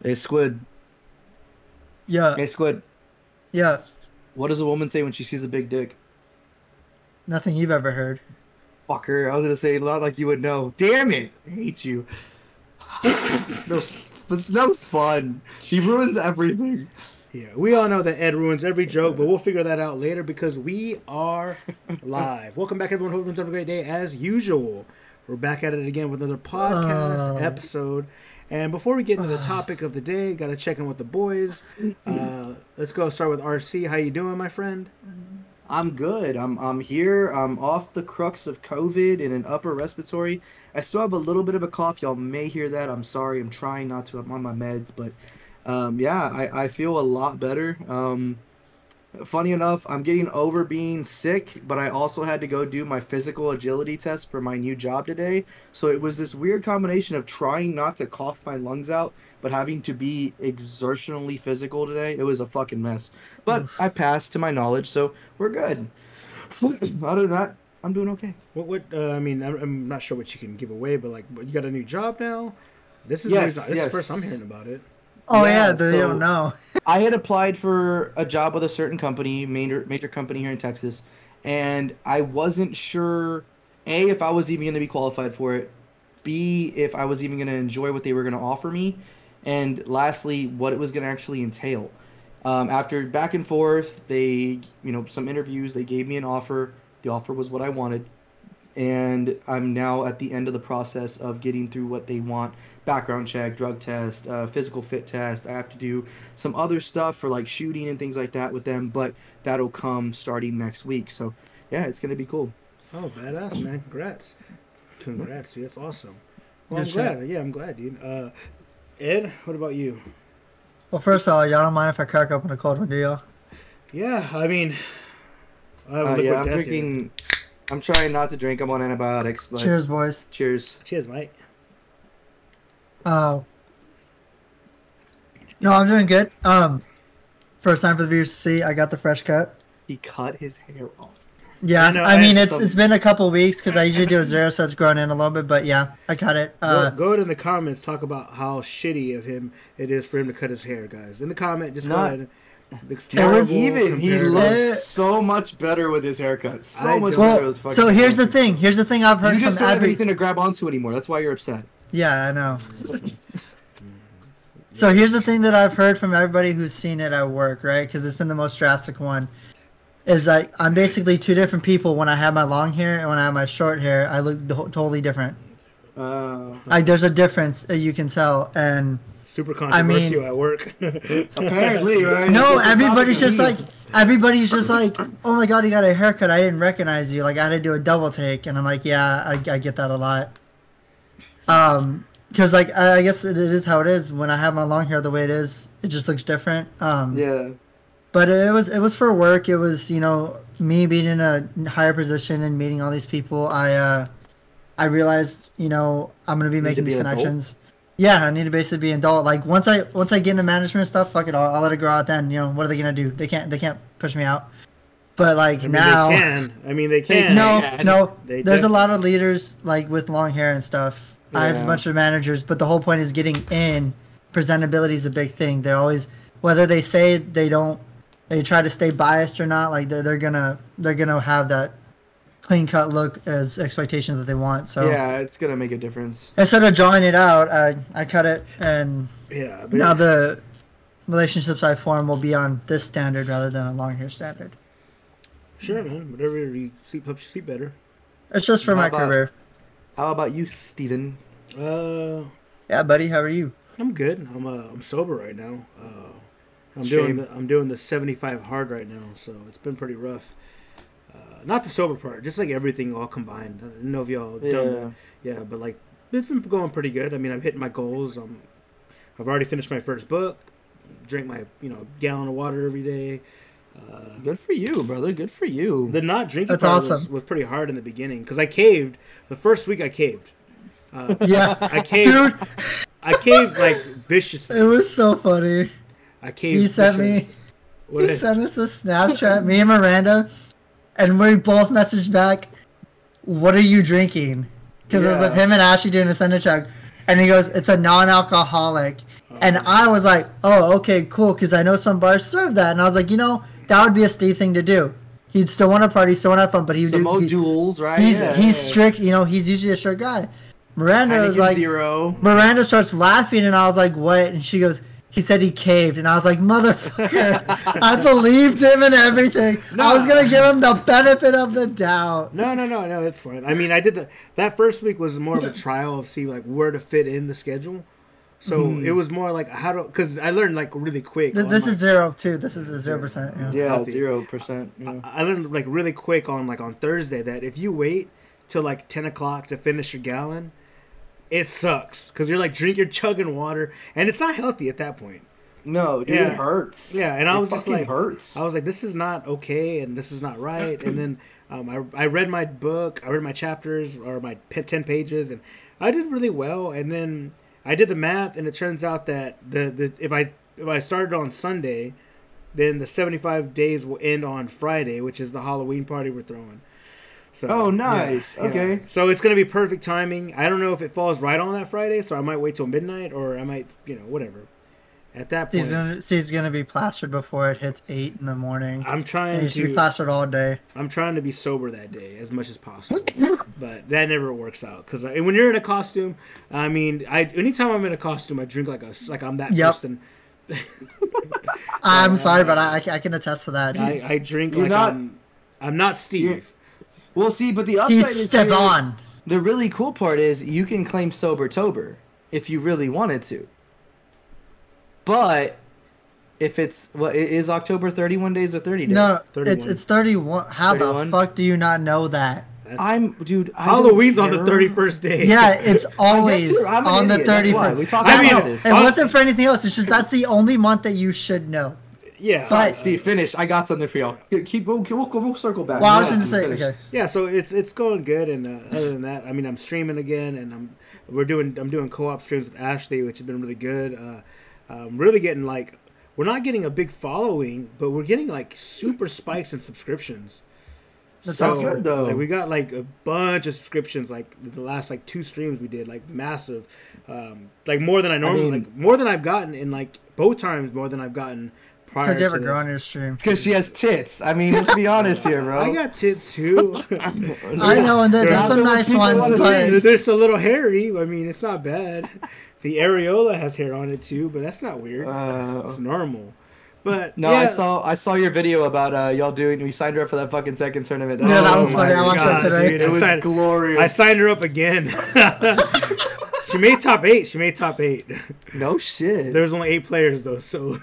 Hey, Squid. Yeah, Hey, Squid. yeah. What does a woman say when she sees a big dick? Nothing you've ever heard. Fucker. I was gonna say not like you would know. Damn it. I hate you. No, it's no fun. He ruins everything. Yeah, we all know that Ed ruins every joke, but we'll figure that out later because we are live. Welcome back, everyone. Hope everyone's having a great day as usual. We're back at it again with another podcast Oh, episode. And before we get into the topic of the day, got to check in with the boys. Let's go start with RC. How you doing, my friend? I'm good. I'm here. I'm off the crux of COVID and an upper respiratory. I still have a little bit of a cough. Y'all may hear that. I'm sorry. I'm trying not to. I'm on my meds, but yeah, I feel a lot better. Funny enough, I'm getting over being sick, but I also had to go do my physical agility test for my new job today. So it was this weird combination of trying not to cough my lungs out, but having to be exertionally physical today. It was a fucking mess. But oof. I passed to my knowledge, so we're good. Other than that, I'm doing okay. I mean, I'm not sure what you can give away, but like, you got a new job now? Yes, This is the first I'm yes. hearing about it. Oh yeah, Yeah, they don't so know. I had applied for a job with a certain company, major company here in Texas, and I wasn't sure A, if I was even going to be qualified for it, B, if I was even going to enjoy what they were going to offer me, and lastly, what it was going to actually entail. After back and forth, some interviews, they gave me an offer. The offer was what I wanted, and I'm now at the end of the process of getting through what they want: background check, drug test, physical fit test. I have to do some other stuff for like shooting and things like that with them, but that'll come starting next week. So yeah, it's gonna be cool. Oh, badass, man. Congrats. Congrats. Dude. That's awesome. Well, Good I'm shit. glad. Yeah, I'm glad, dude. Ed, what about you? Well, first of all, y'all don't mind if I crack open a cold one, do y'all? Yeah, I mean, I have Yeah, liquid I'm death here. drinking. I'm trying not to drink. I'm on antibiotics, but Cheers, boys. cheers. Cheers, mate. Oh, no, I'm doing good. First time for the viewers to see, I got the fresh cut. He cut his hair off. Yeah, I know. I mean it's Some been a couple weeks because I usually do a zero, so it's grown in a little bit. But yeah, I cut it. Go ahead in the comments. Talk about how shitty of him it is for him to cut his hair, guys. In the comment, just go not ahead. Looks It was terrible. even. He compared to- looks so much better with his haircut. So I much don't- better well. with his fucking So here's the haircut. thing. Here's the thing I've heard You from just don't have every. anything to grab onto anymore. That's why you're upset. Yeah, I know. So here's the thing that I've heard from everybody who's seen it at work, right? Because it's been the most drastic one. Is like I'm basically two different people when I have my long hair and when I have my short hair. I look totally different. Uh, Like there's a difference that you can tell, and Super I controversial mean, at work. apparently, right? no, It's the topic everybody's of just the like, oh my god, you got a haircut. I didn't recognize you. Like I had to do a double take, and I'm like, yeah, I get that a lot. Because like I guess it is how it is. When I have my long hair the way it is, it just looks different. Yeah. But it was for work. It was me being in a higher position and meeting all these people. I realized I'm gonna be You need to making be these an adult. connections. Yeah, I need to basically be an adult. Like once I get into management stuff, fuck it, I'll let it grow out. Then what are they gonna do? They can't push me out. But like I mean, now, they can. I mean, they can. no, can. no. They There's a def- lot of leaders like with long hair and stuff. I have a Yeah. bunch of managers, but the whole point is getting in. Presentability is a big thing. They're always, whether they say they don't, they try to stay biased or not. Like they're gonna have that clean cut look as expectations that they want. So Yeah, it's gonna make a difference. instead of drawing it out, I cut it, and Yeah, but now the relationships I form will be on this standard rather than a long hair standard. sure, man. Whatever you sleep helps you sleep better. It's just for How my about career. how about you, Steven? Uh, Yeah, buddy. How are you? I'm good. I'm sober right now. Shame. I'm doing the 75 hard right now, so it's been pretty rough. Not the sober part, just like everything all combined. I don't know if y'all done Yeah. that. Yeah, but like it's been going pretty good. I mean, I've hit my goals. I've already finished my first book. Drink my gallon of water every day. Good for you, brother. Good for you. The not drinking That's part awesome. was pretty hard in the beginning because I caved. The first week I caved. Yeah, I caved. dude, I caved like it viciously. was so funny. I caved. He sent viciously. me. What He did I- sent us a Snapchat, me and Miranda, and we both messaged back, "What are you drinking?" Because it was Yeah. of him and Ashley doing a sender check, and he goes, "It's a non-alcoholic." And I was like, oh, okay, cool, because I know some bars serve that. And I was like, that would be a Steve thing to do. He'd still want to party, still want to have fun, but he'd Some more duels, right? He's strict, he's usually a strict guy. Miranda was Heineken like, Zero. Miranda starts laughing, and I was like, what? And she goes, he said he caved. And I was like, motherfucker, I believed him and everything. No. I was going to give him the benefit of the doubt. No, it's fine. I mean, I did that first week was more of a trial of see like where to fit in the schedule. So it was more like because I learned like really quick. This is 0 too. This is a 0%. Yeah, Healthy. 0%. Yeah. I learned like really quick on Thursday that if you wait till like 10 o'clock to finish your gallon, it sucks because you're chugging water and it's not healthy at that point. No, dude, it hurts. Yeah, and I was just like, hurts. I was like, this is not okay and this is not right. And then I read my book, I read my chapters or my 10 pages, and I did really well. And then I did the math, and it turns out that if I started on Sunday, then the 75 days will end on Friday, which is the Halloween party we're throwing. So, oh, nice. Yeah. Okay. So it's gonna be perfect timing. I don't know if it falls right on that Friday, so I might wait till midnight, or I might, whatever. At that point, he's gonna be plastered before it hits 8 in the morning. I'm trying and he should be plastered all day. I'm trying to be sober that day as much as possible, but that never works out because when you're in a costume, I mean, anytime I'm in a costume, I drink like I'm that person. I'm sorry, but I can attest to that. I drink I'm not Steve. Well, see, but the upside He's is Stevan. The really cool part is you can claim Sobertober if you really wanted to. But if is October 31 days or 30 days? No, 31. it's 31. How 31? the fuck do you not know that? Halloween's on the 31st day. Yeah, it's always on the 31st. We talked about this. It wasn't for anything else. It's just that's the only month that you should know. Yeah. But, Steve, finish. I got something for y'all. We'll circle back. Well, I was going to say, okay. Yeah, so it's going good, and other than that, I mean, I'm streaming again, and I'm doing co-op streams with Ashley, which has been really good. Really getting we're not getting a big following, but we're getting super spikes in subscriptions. That's good though. We got a bunch of subscriptions the last 2 streams we did massive, more than I normally more than I've gotten in both times more than I've gotten prior. Because you ever grow on your stream. It's because she has tits. I mean, let's be honest here, bro. I got tits too. I know, and there's some nice ones, but there's a little hairy. I mean, it's not bad. The areola has hair on it too, but that's not weird. It's normal. But no, yes. I saw your video about y'all doing. We signed her up for that fucking second tournament. Yeah, that was funny. I watched that today. Dude, it was glorious. I signed her up again. She made top 8. No shit. There's only 8 players though, so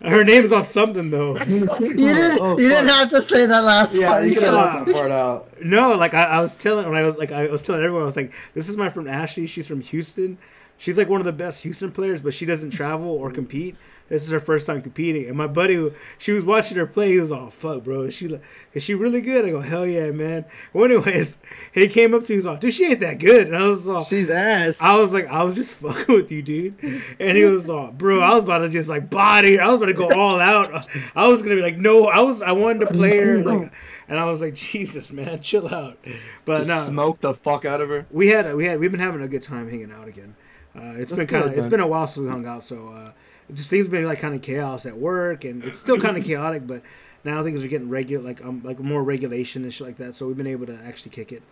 her name's on something though. You didn't have to say that last part. Yeah, you could have left that part out. No, I was telling everyone, I was like, this is my friend Ashley. She's from Houston. She's one of the best Houston players, but she doesn't travel or compete. This is her first time competing. And my buddy, she was watching her play. He was all, fuck, bro. Is she really good? I go, hell yeah, man. Well, anyways, he came up to me. He was like, dude, she ain't that good. And I was all, she's ass. I was like, I was just fucking with you, dude. And he was all, bro, I was about to just body her. I was about to go all out. I was going to be no, I wanted to play her. And I was like, Jesus, man, chill out. But no, smoke the fuck out of her. We've been having a good time hanging out again. It's been a while since we hung out, so just things have been kind of chaos at work, and it's still kind of chaotic, but now things are getting regular, more regulation and shit like that. So we've been able to actually kick it.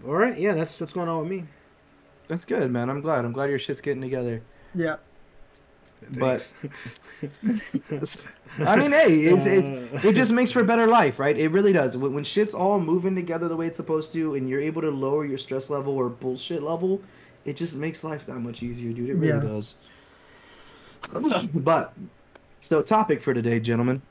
All right, yeah, that's what's going on with me. That's good, man. I'm glad your shit's getting together. Yeah. Thanks. But I mean, hey, it just makes for a better life, right? It really does. When shit's all moving together the way it's supposed to, and you're able to lower your stress level or bullshit level, it just makes life that much easier, dude. It really does. But so topic for today, gentlemen.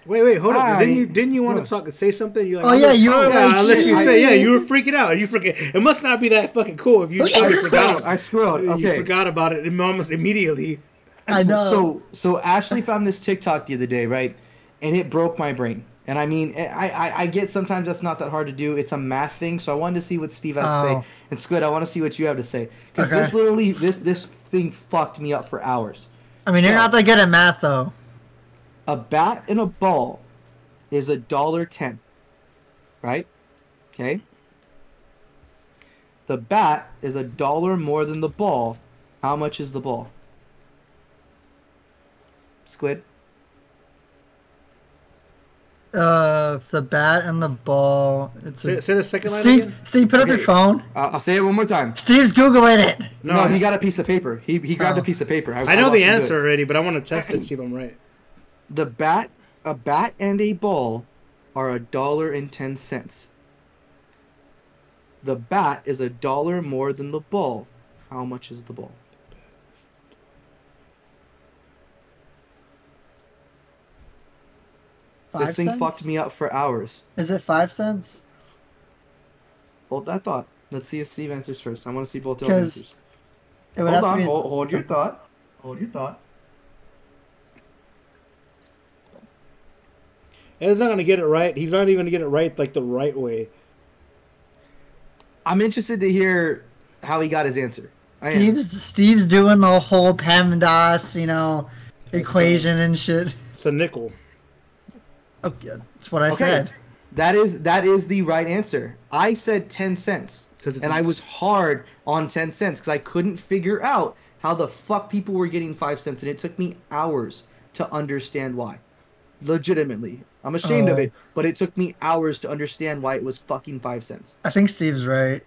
Wait, hold on. Didn't you want to say something? You you were I'll let you say. Yeah, you were freaking out. It must not be that fucking cool if you forgot. I scrolled. Okay. You forgot about it almost immediately. I know. So Ashley found this TikTok the other day, right? And it broke my brain. And I mean, I get sometimes that's not that hard to do. It's a math thing, so I wanted to see what Steve has to say. It's good. I want to see what you have to say because this literally this thing fucked me up for hours. I mean, you're not that good at math, though. A bat and a ball is $1.10, right? Okay. The bat is $1 more than the ball. How much is the ball? Squid. The bat and the ball. It's Say the second line Steve. again. Steve, put up your Okay. phone. I'll say it one more time. Steve's googling it. No, he got a piece of paper. He grabbed a Oh. piece of paper. I know watched the him do it. answer already, but I want to test it and see if I'm right. A bat and a ball are $1.10. The bat is $1 more than the ball. How much is the ball? This 5 thing cents? fucked me up for hours. Is it 5 cents? Hold that thought. Let's see if Steve answers first. I want to see both y'all's 'Cause answers. It would Hold have on. to be. Hold your thought. Hold your thought. Ed's not gonna get it right. He's not even gonna get it right like the right way. I'm interested to hear how he got his answer. I am. Steve's doing the whole PEMDAS, equation and shit. It's a nickel. Okay, that's what I Okay. said. That is the right answer. I said 10 cents. 'Cause it's- And I was hard on 10 cents because I couldn't figure out how the fuck people were getting 5 cents. And it took me hours to understand why. Legitimately. I'm ashamed of Oh. it, but it took me hours to understand why it was fucking 5 cents. I think Steve's right.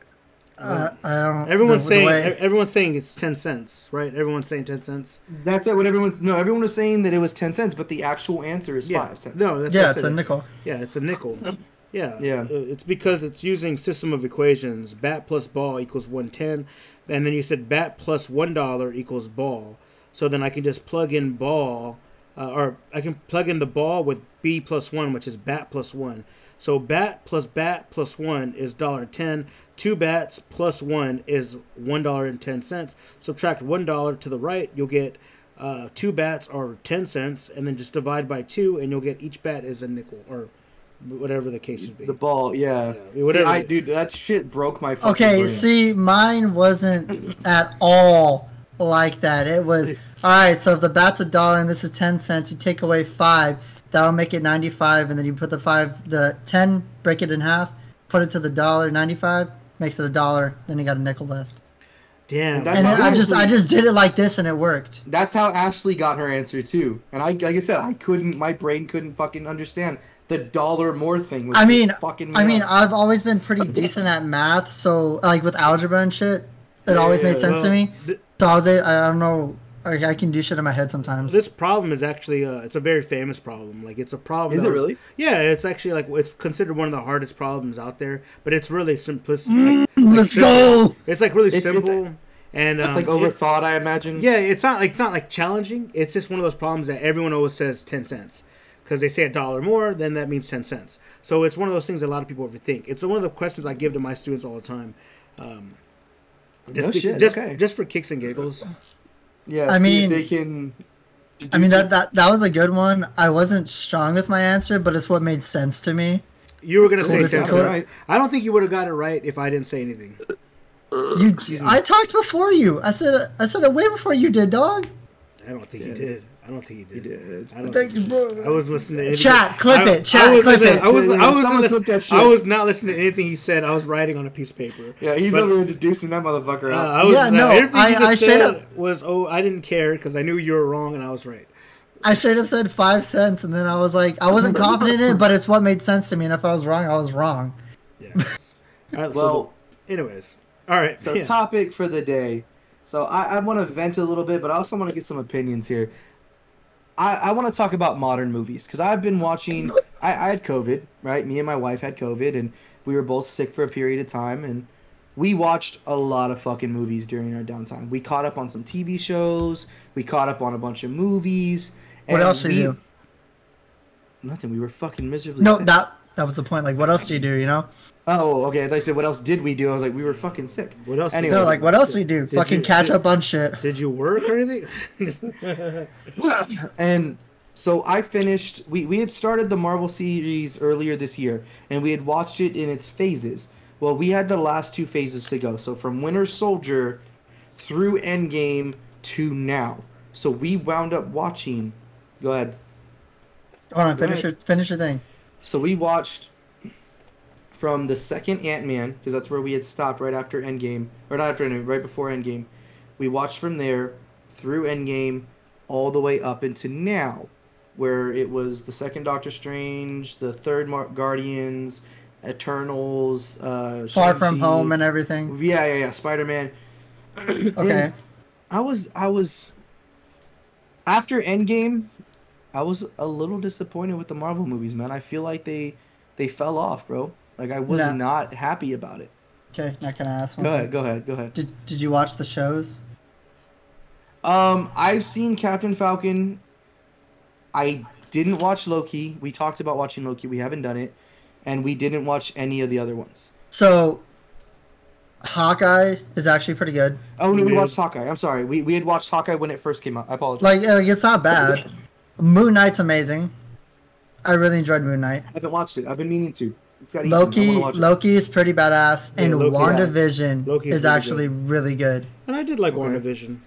I don't. Everyone's the saying way- everyone's saying it's 10 cents, right? Everyone's saying 10 cents. That's it. What everyone was saying that it was 10 cents, but the actual answer is 5 cents. No, that's Yeah, what I it's said. a nickel. Yeah, it's a nickel. Yeah. Yeah. It's because it's using system of equations. Bat plus ball equals 110. And then you said bat plus $1 equals ball. So then I can just plug in ball, or I can plug in the ball with B plus 1, which is bat plus 1. So bat plus 1 is $1.10. 2 bats plus 1 is $1.10. Subtract $1 to the right, you'll get 2 bats are 10 cents, and then just divide by 2, and you'll get each bat is a nickel, or whatever the case would be. The ball, yeah. Yeah, whatever. Dude, that shit broke my fucking Okay, brain. see, mine wasn't at all like that. It was all right. So if the bat's $1 and this is 10 cents, you take away 5. That'll make it 95, and then you put the 10, break it in half, put it to the $1.95, makes it $1. Then you got a nickel left. Damn. And that's And how then I Ashley- just did it like this, and it worked. That's how Ashley got her answer too. And like I said, my brain couldn't fucking understand the $1 more thing. Was I mean, just fucking me up. I've always been pretty decent at math, so like with algebra and shit, it always made sense to me. So I don't know, I can do shit in my head sometimes. This problem is actually it's a very famous problem. Like, it's a problem. Is that it was- really? Yeah, it's actually like it's considered one of the hardest problems out there. But it's really simplistic. Let's go. It's like really It's- simple, and That's like it- overthought, I imagine. Yeah, it's not like challenging. It's just one of those problems that everyone always says 10 cents. Because they say $1 more, then that means 10 cents. So it's one of those things that a lot of people overthink. It's one of the questions I give to my students all the time. No shit, just, okay. just for kicks and giggles. Yeah. I see mean- if they can. I mean deduce that was a good one. I wasn't strong with my answer, but it's what made sense to me. You were going to say Cool, 10 that's cents. right. I don't think you would have got it right if I didn't say anything. I talked before you. I said it way before you did, dog. I don't think he did. I don't think he did. did. I don't Thank you, bro. I was listening to anything. Chat, clip it. Chat, I was clip listening- it. I was Someone listening- clip that shit. I was not listening to anything he said. I was writing on a piece of paper. Yeah, he's But- over here deducing that motherfucker out. I was, Yeah, no, everything you I just straight said up- was, I didn't care because I knew you were wrong and I was right. I straight up said 5 cents, and then I was like, I wasn't confident in it, but it's what made sense to me. And if I was wrong, I was wrong. Yeah. All right, Well, anyways. All right. So yeah. topic for the day. So I want to vent a little bit, but I also want to get some opinions here. I want to talk about modern movies because I've been watching. I had COVID, right? Me and my wife had COVID, and we were both sick for a period of time, and we watched a lot of fucking movies during our downtime. We caught up on some TV shows. We caught up on a bunch of movies. What and else did you do? Nothing. We were fucking miserably. No, sick. that was the point. Like, what else do you do? You know? Oh, okay. I thought you said, what else did we do? I was like, we were fucking sick. What else? Anyway. No, like, what else do you do? Fucking catch up on shit. Did you work or anything? And so I finished. We had started the Marvel series earlier this year, and we had watched it in its phases. Well, we had the last 2 phases to go. So from Winter Soldier through Endgame to now. So we wound up watching. Go ahead. Hold on, finish your thing. So we watched from the second Ant-Man, because that's where we had stopped right after Endgame, or not after Endgame, right before Endgame. We watched from there through Endgame, all the way up into now, where it was the second Doctor Strange, the third Guardians, Eternals, Far From Shang-Chi. Home and everything. Yeah, Spider-Man. Okay. And I was after Endgame, I was a little disappointed with the Marvel movies, man. I feel like they fell off, bro. Like I was No. not happy about it. Okay, now can I ask one Go thing? ahead, go ahead, go ahead. Did you watch the shows? I've seen Captain Falcon. I didn't watch Loki. We talked about watching Loki. We haven't done it, and we didn't watch any of the other ones. So, Hawkeye is actually pretty good. Oh no, we Yeah. watched Hawkeye. I'm sorry. We had watched Hawkeye when it first came out. I apologize. Like it's not bad. Moon Knight's amazing. I really enjoyed Moon Knight. I haven't watched it. I've been meaning to. It's got Ethan. I Loki wanna watch it. Loki is pretty badass, Yeah, and Loki- WandaVision Loki is is really actually really good. And I did like Okay. WandaVision.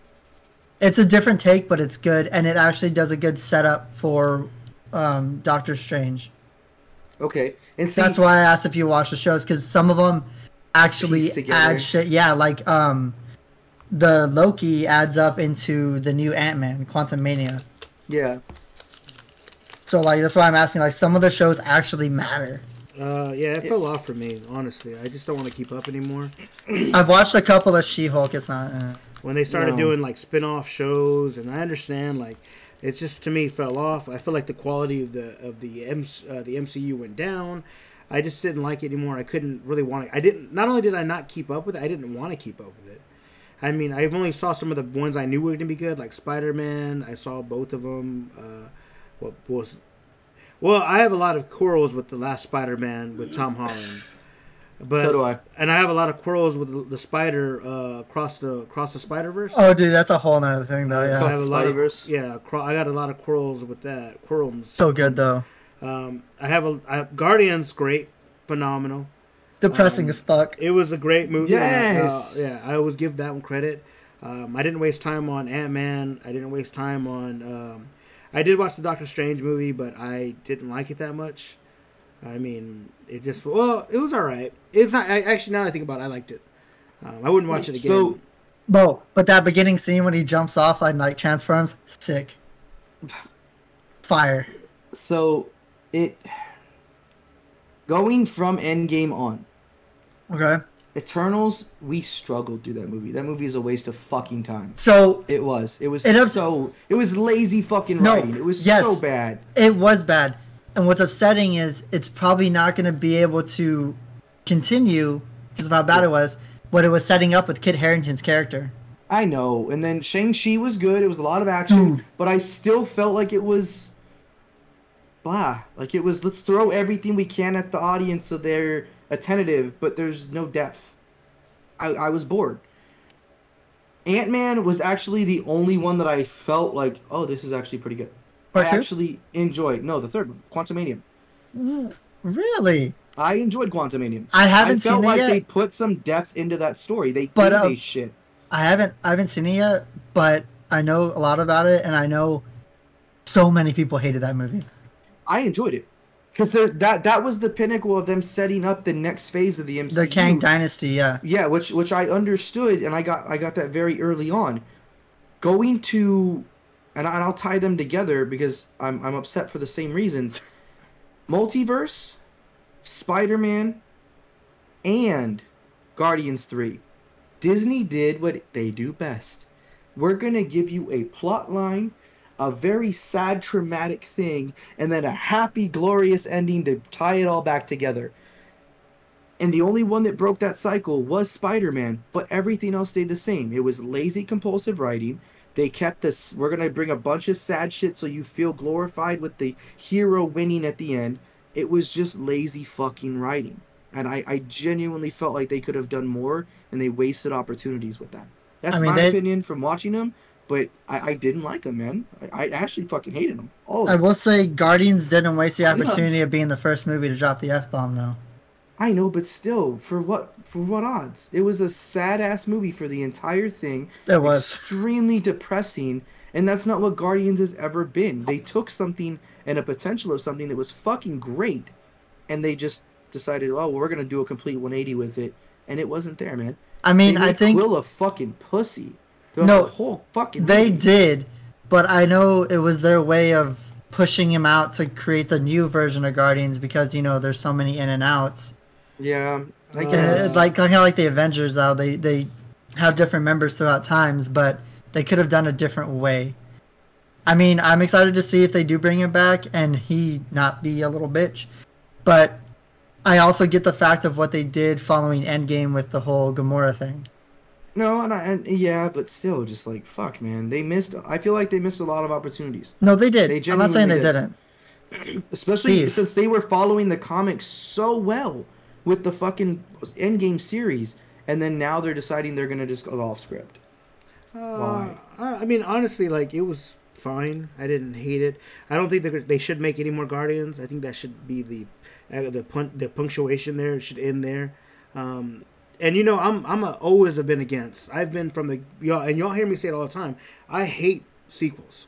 It's a different take, but it's good, and it actually does a good setup for Doctor Strange. Okay, and see, That's why I asked if you watch the shows, because some of them actually Piece together. add shit. Yeah, like the Loki adds up into the new Ant-Man, Quantum Mania. yeah. So like that's why I'm asking. Like some of the shows actually matter. Yeah, it fell off for me, honestly. I just don't want to keep up anymore. I've watched a couple of She-Hulk. It's not. When they started No. doing like spin-off shows, and I understand like it's just to me fell off. I feel like the quality of the MCU went down. I just didn't like it anymore. I couldn't really want to. I didn't. Not only did I not keep up with it, I didn't want to keep up with it. I mean, I've only saw some of the ones I knew were going to be good, like Spider-Man. I saw both of them. Well, I have a lot of quarrels with the last Spider-Man with Tom Holland. But, So do I. And I have a lot of quarrels with the Spider across the Spider-Verse. Oh, dude, that's a whole nother thing, though. I Yeah, have a lot of Spider-Verse? I got a lot of quarrels with that. Quarrels. so good though. I have Guardians, great, phenomenal. Depressing as fuck. It was a great movie. Yes! Yeah, I always give that one credit. I didn't waste time on Ant-Man. I didn't waste time on. I did watch the Doctor Strange movie, but I didn't like it that much. I mean, it was all right. It's not. Actually, now that I think about it, I liked it. I wouldn't watch it again. So But that beginning scene when he jumps off and like transforms, sick. Fire. So it going from Endgame on, Okay. Eternals, we struggled through that movie. That movie is a waste of fucking time. So It was. It was It ups- it was lazy fucking No, writing. It was yes. so bad. it was bad. And what's upsetting is it's probably not going to be able to continue because of how bad it was. What it was setting up with Kit Harington's character. I know. And then Shang-Chi was good. It was a lot of action, Dude. but I still felt like it was blah. Like it was, let's throw everything we can at the audience so they're attentive, but there's no depth. I was bored. Ant-Man was actually the only one that I felt like, oh, this is actually pretty good. Part I two? actually enjoyed, no, the third one, Quantumanium. Really? I enjoyed Quantumanium. I haven't felt seen it like yet. they put some depth into that story. They But, did this shit. I haven't seen it yet, but I know a lot about it, and I know so many people hated that movie. I enjoyed it. Because that was the pinnacle of them setting up the next phase of the MCU. The Kang Dynasty, yeah. Yeah, which I understood, and I got that very early on. Going to, and I'll tie them together because I'm upset for the same reasons. Multiverse, Spider-Man, and Guardians 3. Disney did what they do best. We're gonna give you a plot line, a very sad, traumatic thing, and then a happy, glorious ending to tie it all back together. And the only one that broke that cycle was Spider-Man, but everything else stayed the same. It was lazy, compulsive writing. They kept this, we're going to bring a bunch of sad shit so you feel glorified with the hero winning at the end. It was just lazy fucking writing. And I genuinely felt like they could have done more, and they wasted opportunities with that. That's I mean, my they- opinion from watching them. But I didn't like them, man. I actually fucking hated them. All of I them. will say Guardians didn't waste the opportunity of being the first movie to drop the F-bomb, though. I know, but still, for what odds? It was a sad ass movie for the entire thing. It was. Extremely depressing, and that's not what Guardians has ever been. They took something and a potential of something that was fucking great, and they just decided, oh, well, we're gonna do a complete 180 with it, and it wasn't there, man. I mean, They I made think Quill a fucking pussy. Throughout No, the whole fucking they movie. did, but I know it was their way of pushing him out to create the new version of Guardians because there's so many in and outs. Yeah, I And guess. it's like kind of like the Avengers, though they have different members throughout times, but they could have done a different way. I mean, I'm excited to see if they do bring him back and he not be a little bitch, but I also get the fact of what they did following Endgame with the whole Gamora thing. No, and yeah, but still, just like fuck, man. They missed. I feel like they missed a lot of opportunities, No, they did. They I'm not saying they genuinely didn't. especially Steve. since they were following the comics so well with the fucking Endgame series, and then now they're deciding they're gonna just go off script. Why? I mean, honestly, like it was fine. I didn't hate it. I don't think they should make any more Guardians. I think that should be the punctuation there. It should end there. And I'm always have been against. I've been from the y'all hear me say it all the time. I hate sequels.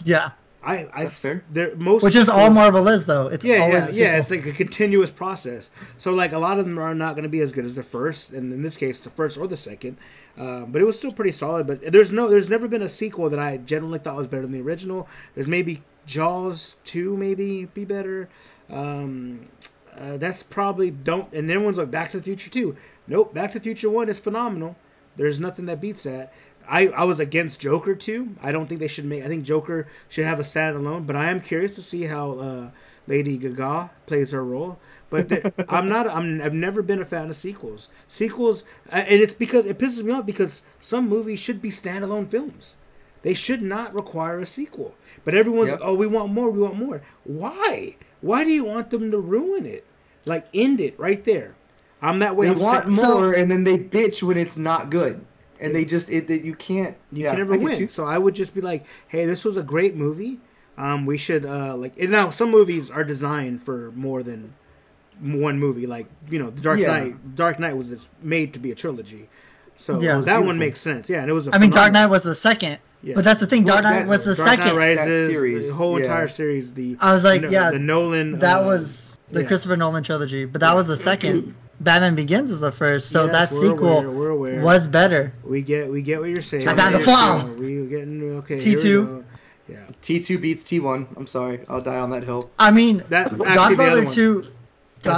Yeah, That's fair. which is all Marvel is, though. It's Yeah, always yeah, a sequel. yeah. It's like a continuous process. So like a lot of them are not going to be as good as the first, and in this case, the first or the second. But it was still pretty solid. But there's never been a sequel that I genuinely thought was better than the original. There's maybe Jaws 2 maybe be better. That's probably don't. And everyone's like Back to the Future 2. Nope, Back to the Future 1 is phenomenal. There's nothing that beats that. I was against Joker 2. I don't think they should make. I think Joker should have a standalone. But I am curious to see how Lady Gaga plays her role. But I've never been a fan of sequels. And it's because it pisses me off because some movies should be standalone films. They should not require a sequel. But everyone's Yep. like, oh, we want more. We want more. Why? Why do you want them to ruin it? Like end it right there. I'm that way. They I'm want sick. more, and then they bitch when it's not good, and they just you can't. You yeah, can never I get win. you. So I would just be like, hey, this was a great movie. We should like. And now some movies are designed for more than one movie. Like The Dark Yeah. Knight. Dark Knight was just made to be a trilogy. So Yeah. that Beautiful. one makes sense. Yeah, and it was. I mean, Dark Knight was the second, Yeah. but that's the thing. Dark Well, Knight that- was the Dark second. Knight Rises, That series, the whole yeah. entire series. The I was like, yeah, the Nolan. that was the yeah. Christopher Nolan trilogy, but that was the second. Batman Begins was the first, so Yes, that we're sequel aware, we're aware. was better. We get what you're saying. I got the Yeah, fall. so we getting okay. T2. here we go. Yeah. T2 beats T1. I'm sorry, I'll die on that hill. I mean, That- actually, the Godfather other one. 2. That's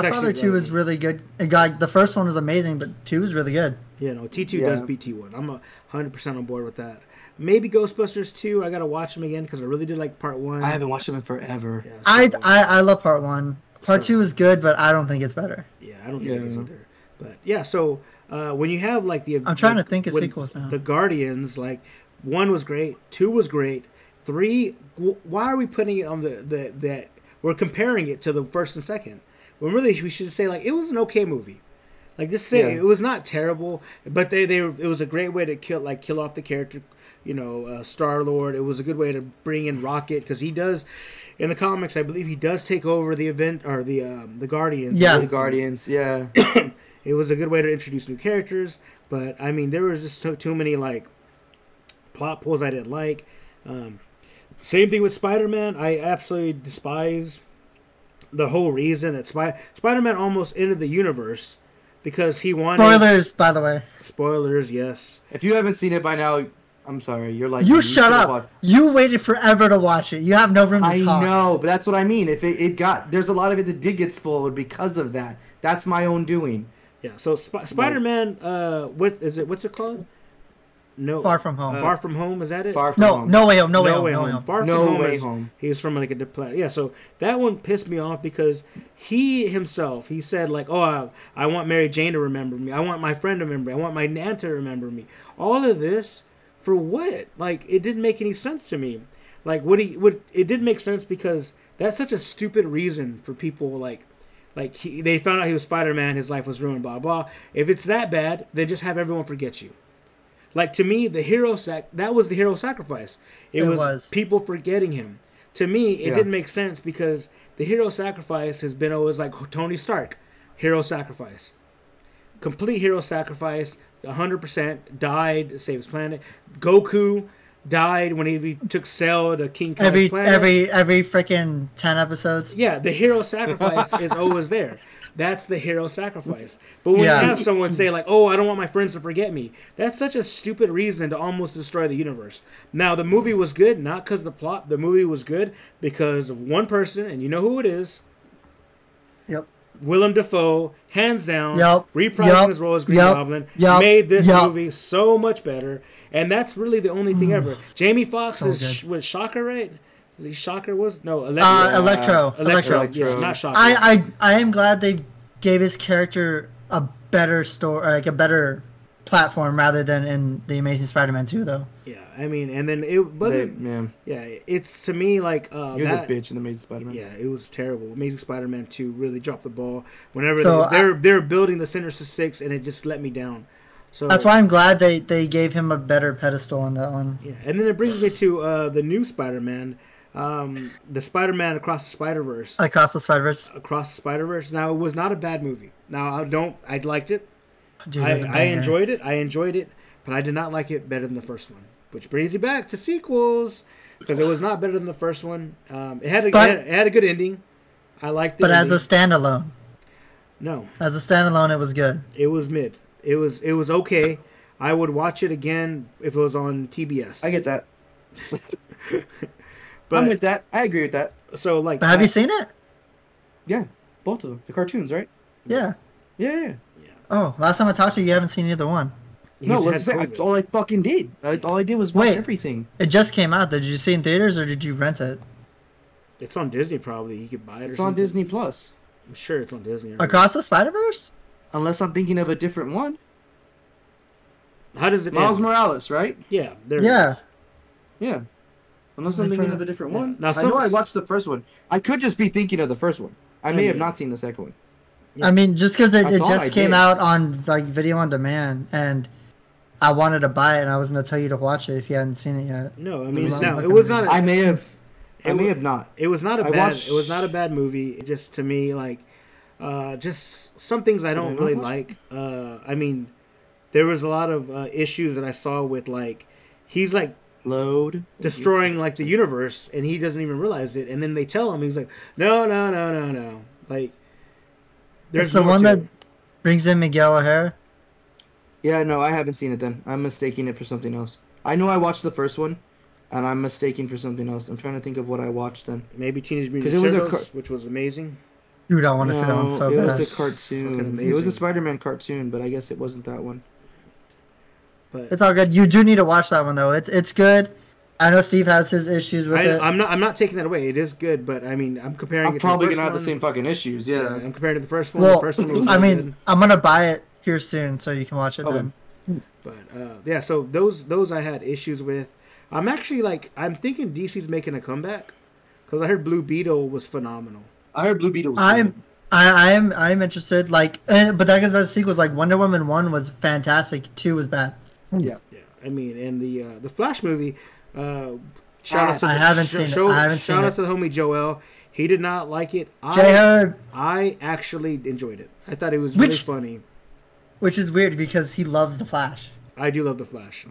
Godfather actually 2 the is other really good. The first one was amazing, but 2 is really good. Yeah, no, T2 Yeah. does beat T1. I'm 100% on board with that. Maybe Ghostbusters 2. I gotta watch them again because I really did like part 1. I haven't watched them in forever. Yeah, so- I love part 1. Part So- 2 is good, but I don't think it's better. Yeah, I don't think it is Yeah. either. But yeah, so when you have like the I'm trying like, to think of when sequels now. The Guardians, like 1 was great, 2 was great, 3. Why are we putting it on that we're comparing it to the first and second? When really we should say like it was an okay movie. Like just say Yeah. it was not terrible, but it was a great way to kill off the character, Star-Lord. It was a good way to bring in Rocket because he does. In the comics, I believe he does take over the event or the Guardians. Yeah. The Guardians, yeah. It was a good way to introduce new characters, but I mean, there was just too many like plot pulls I didn't like. Same thing with Spider-Man. I absolutely despise the whole reason that Spider-Man almost ended the universe because he wanted Spoilers, by the way. Spoilers, yes. If you haven't seen it by now, I'm sorry. You're like You shut should've up. watched- You waited forever to watch it. You have no room to I talk. know, but that's what I mean. If it got, there's a lot of it that did get spoiled because of that. That's my own doing. Yeah. So Spider-Man, what is it? What's it called? No, Far From Home. Far From Home. Is that it? Far from No, home. no way home. No way No home. Way No Home. way home. Far No From Home Way is, Home. He's from like a different planet. Yeah, so that one pissed me off because he himself, he said like, oh, I want Mary Jane to remember me. I want my friend to remember me. I want my aunt to remember me. All of this for what? Like, it didn't make any sense to me. Like, it didn't make sense because that's such a stupid reason for people like they found out he was Spider-Man, his life was ruined, blah, blah. If it's that bad, then just have everyone forget you. Like, to me, that was the hero sacrifice. It was people forgetting him. To me, it Yeah. didn't make sense because the hero sacrifice has been always like Tony Stark, hero sacrifice. Complete hero sacrifice, 100%, died to save his planet. Goku died when he took Cell to King Kong's planet. Every freaking 10 episodes. Yeah, the hero sacrifice is always there. That's the hero sacrifice. But when Yeah. you have someone say like, "Oh, I don't want my friends to forget me," that's such a stupid reason to almost destroy the universe. Now, the movie was good not because of the plot. The movie was good because of one person, and you know who it is. Yep. Willem Dafoe, hands down, Yep. reprising Yep. his role as Green Yep. Goblin, Yep. made this Yep. movie so much better. And that's really the only thing ever. Jamie Foxx So is good. was Shocker, right? Is he Shocker? No, Electro. Electro. Yeah, not Shocker. I am glad they gave his character a better story, like a better platform rather than in the Amazing Spider-Man 2, though. Yeah, I mean, and then it, but Man, yeah, it's to me like he was that, a bitch in the Amazing Spider-Man. Yeah, it was terrible. Amazing Spider-Man 2 really dropped the ball. Whenever So they're building the Sinister Six, and it just let me down. So That's why I'm glad they gave him a better pedestal on that one. yeah, and then it brings me to the new Spider-Man, the Spider-Man Across the Spider-Verse. Across the Spider-Verse. Across the Spider-Verse. Now, it was not a bad movie. Now, I liked it. Dude, I that's a banger. enjoyed it, but I did not like it better than the first one. Which brings you back to sequels, because it was not better than the first one. It had a good ending. I liked it. But as a standalone, no, as a standalone, it was good. it was mid. It was okay. I would watch it again if it was on TBS. I get that. but I'm with that. I agree with that. so like, But have you seen it? Yeah, both of them. The cartoons, right? Yeah. Yeah. Oh, last time I talked to you, you haven't seen either one. No, he's let's had say COVID. that's all I fucking did. All I did was watch Wait. everything. It just came out. Did you see it in theaters or did you rent it? It's on Disney probably. You could buy it. It's or on something. Disney Plus. I'm sure it's on Disney. Across the Spider-Verse? Unless I'm thinking of a different one. How does it Miles end? Morales, right? Yeah, there it Yeah. is. Yeah. Unless I'm thinking of a different Yeah. one. Now, I know I some- watched the first one. I could just be thinking of the first one. I may have not seen the second one. Yeah. I mean, just because it I thought just I came did. out on like video on demand, and I wanted to buy it, and I was gonna tell you to watch it if you hadn't seen it yet. No, I mean, Well, no, I'm it was looking not. I may have. I It may wa- have not. It was not a I bad. watched- It was not a bad movie. It just to me, like, just some things I don't not really watch like. I mean, there was a lot of issues that I saw with like, he's like Load. destroying like the universe, and he doesn't even realize it. And then they tell him, he's like, no, like. It's the more one to that it. brings in Miguel O'Hara. Yeah, no, I haven't seen it then. I'm mistaking it for something else. I know I watched the first one, and I'm mistaking for something else. I'm trying to think of what I watched then. Maybe Teenage Mutant 'Cause it was a Ninja Turtles, car- which was amazing. Dude, I want to see that one so it was bad. a cartoon. Fucking It was amazing. a Spider-Man cartoon, but I guess it wasn't that one. But It's all good. You do need to watch that one though. It's good. I know Steve has his issues with it. I'm not taking that away. It is good, but I mean, I'm comparing. I'm it probably to the gonna first have the same one. fucking issues. Yeah, Yeah. I'm comparing to the first one. Well, The first one was I really mean, good. I'm gonna buy it here soon so you can watch it Okay. then. But yeah, so those I had issues with. I'm actually like I'm thinking DC's making a comeback because I heard Blue Beetle was phenomenal. I heard Blue Beetle. Was I'm interested. Like, but that goes back to sequels. Like Wonder Woman 1 was fantastic. 2 was bad. good. Yeah. Yeah, I mean, and the Flash movie. Shout out to I haven't seen it. I haven't shout seen out it. to the homie Joel. He did not like it. J Herb, I actually enjoyed it. I thought it was really Which- funny. which is weird because he loves the Flash. I do love the Flash.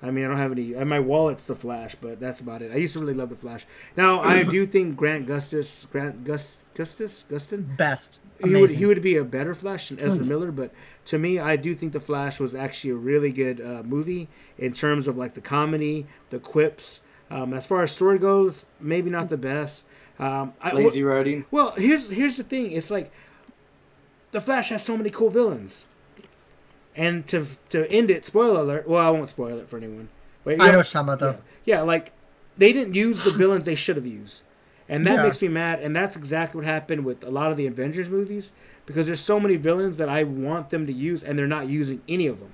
I mean, I don't have any. My wallet's the Flash, but that's about it. I used to really love the Flash. Now, I do think Gustin, Best. he Amazing. would be a better Flash than Ezra Miller. But to me, I do think the Flash was actually a really good movie in terms of like the comedy, the quips. As far as story goes, maybe not the best. Lazy writing. Well, here's the thing. It's like the Flash has so many cool villains, and to end it, spoiler alert. Well, I won't spoil it for anyone. Wait, I know what you're talking about though. yeah, like they didn't use the villains they should have used, and that Yeah. makes me mad. And that's exactly what happened with a lot of the Avengers movies because there's so many villains that I want them to use, and they're not using any of them.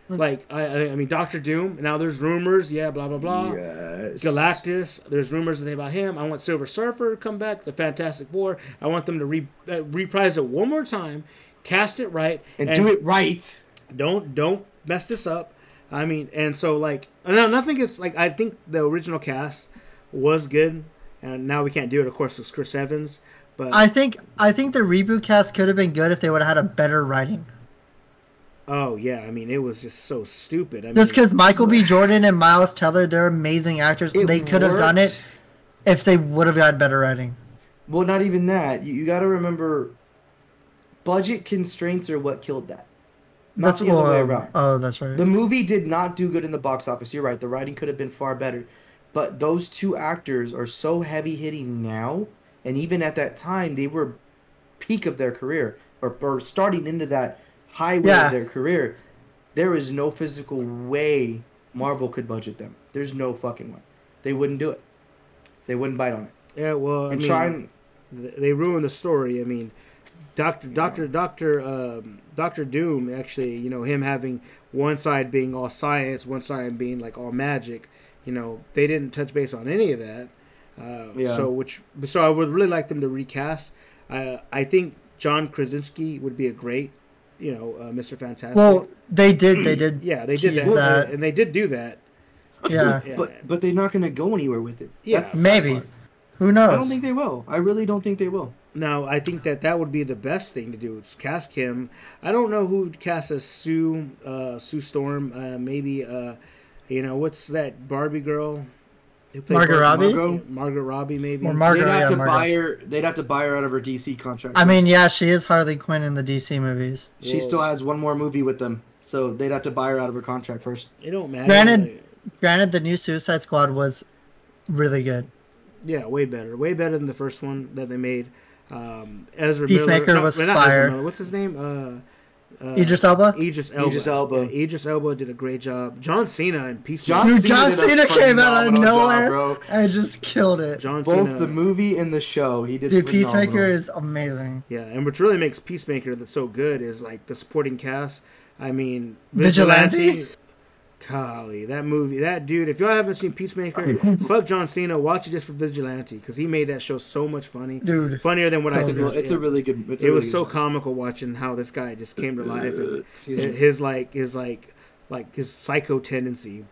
Like I mean, Doctor Doom. Now there's rumors, blah blah blah. Yes. Galactus. There's rumors about him. I want Silver Surfer to come back. The Fantastic Four. I want them to reprise it one more time, cast it right, And do it right. Don't mess this up. I mean, and so like, no, nothing. It's like I think the original cast was good, and now we can't do it. Of course, it's Chris Evans, but I think the reboot cast could have been good if they would have had a better writing. oh yeah, I mean, it was just so stupid. I mean, Just because Michael B. Jordan and Miles Teller, they're amazing actors. It They could have done it worked. if they would have had better writing. Well, not even that. You got to remember, budget constraints are what killed that. Not That's the other way well, around. oh, that's right. The movie did not do good in the box office. You're right. The writing could have been far better. But those two actors are so heavy hitting now, and even at that time, they were peak of their career or starting into that highway Yeah. of their career. There is no physical way Marvel could budget them. There's no fucking way. They wouldn't do it. They wouldn't bite on it. Yeah, well, And trying. they ruined the story. I mean, Doctor Doom, actually, you know, him having one side being all science, one side being like all magic. You know, they didn't touch base on any of that. Yeah. So I would really like them to recast. I think John Krasinski would be a great, you know, Mr. Fantastic. Well, they did. yeah, they did tease that, and they did do that. Yeah, Yeah. But they're not going to go anywhere with it. Yeah. That's the sad maybe. part. Who knows? I don't think they will. I really don't think they will. Now, I think that would be the best thing to do. Is cast Kim. I don't know who would cast as Sue Storm. Maybe, you know, what's that Barbie girl? Who played Margot Barbie? Robbie? Margot Robbie, maybe. Or Margot, They'd have yeah, to Margot. buy her. They'd have to buy her out of her DC contract. I mean, yeah, she is Harley Quinn in the DC movies. she still has one more movie with them, so they'd have to buy her out of her contract first. It don't matter. Granted, the new Suicide Squad was really good. Yeah, way better than the first one that they made. Ezra Peacemaker Miller, was not fire. Ezra Miller. What's his name? Idris Elba? Idris Elba. Idris Elba. Yeah, Idris Elba did a great job. John Cena and Peacemaker. Dude, John did a Cena came out of phenomenal nowhere job, bro. and just killed it. John Both Cena. the movie and the show, he did. Dude, phenomenal. Peacemaker is amazing. Yeah, and what really makes Peacemaker that's so good is like the supporting cast. I mean, Vigilante? Golly, that movie, that dude. If y'all haven't seen Peacemaker, fuck John Cena. Watch it just for Vigilante because he made that show so much funnier Dude. what I It's, did. it's a really good. It's a It really was good so show. comical watching how this guy just came to life and Excuse me. his psycho tendency.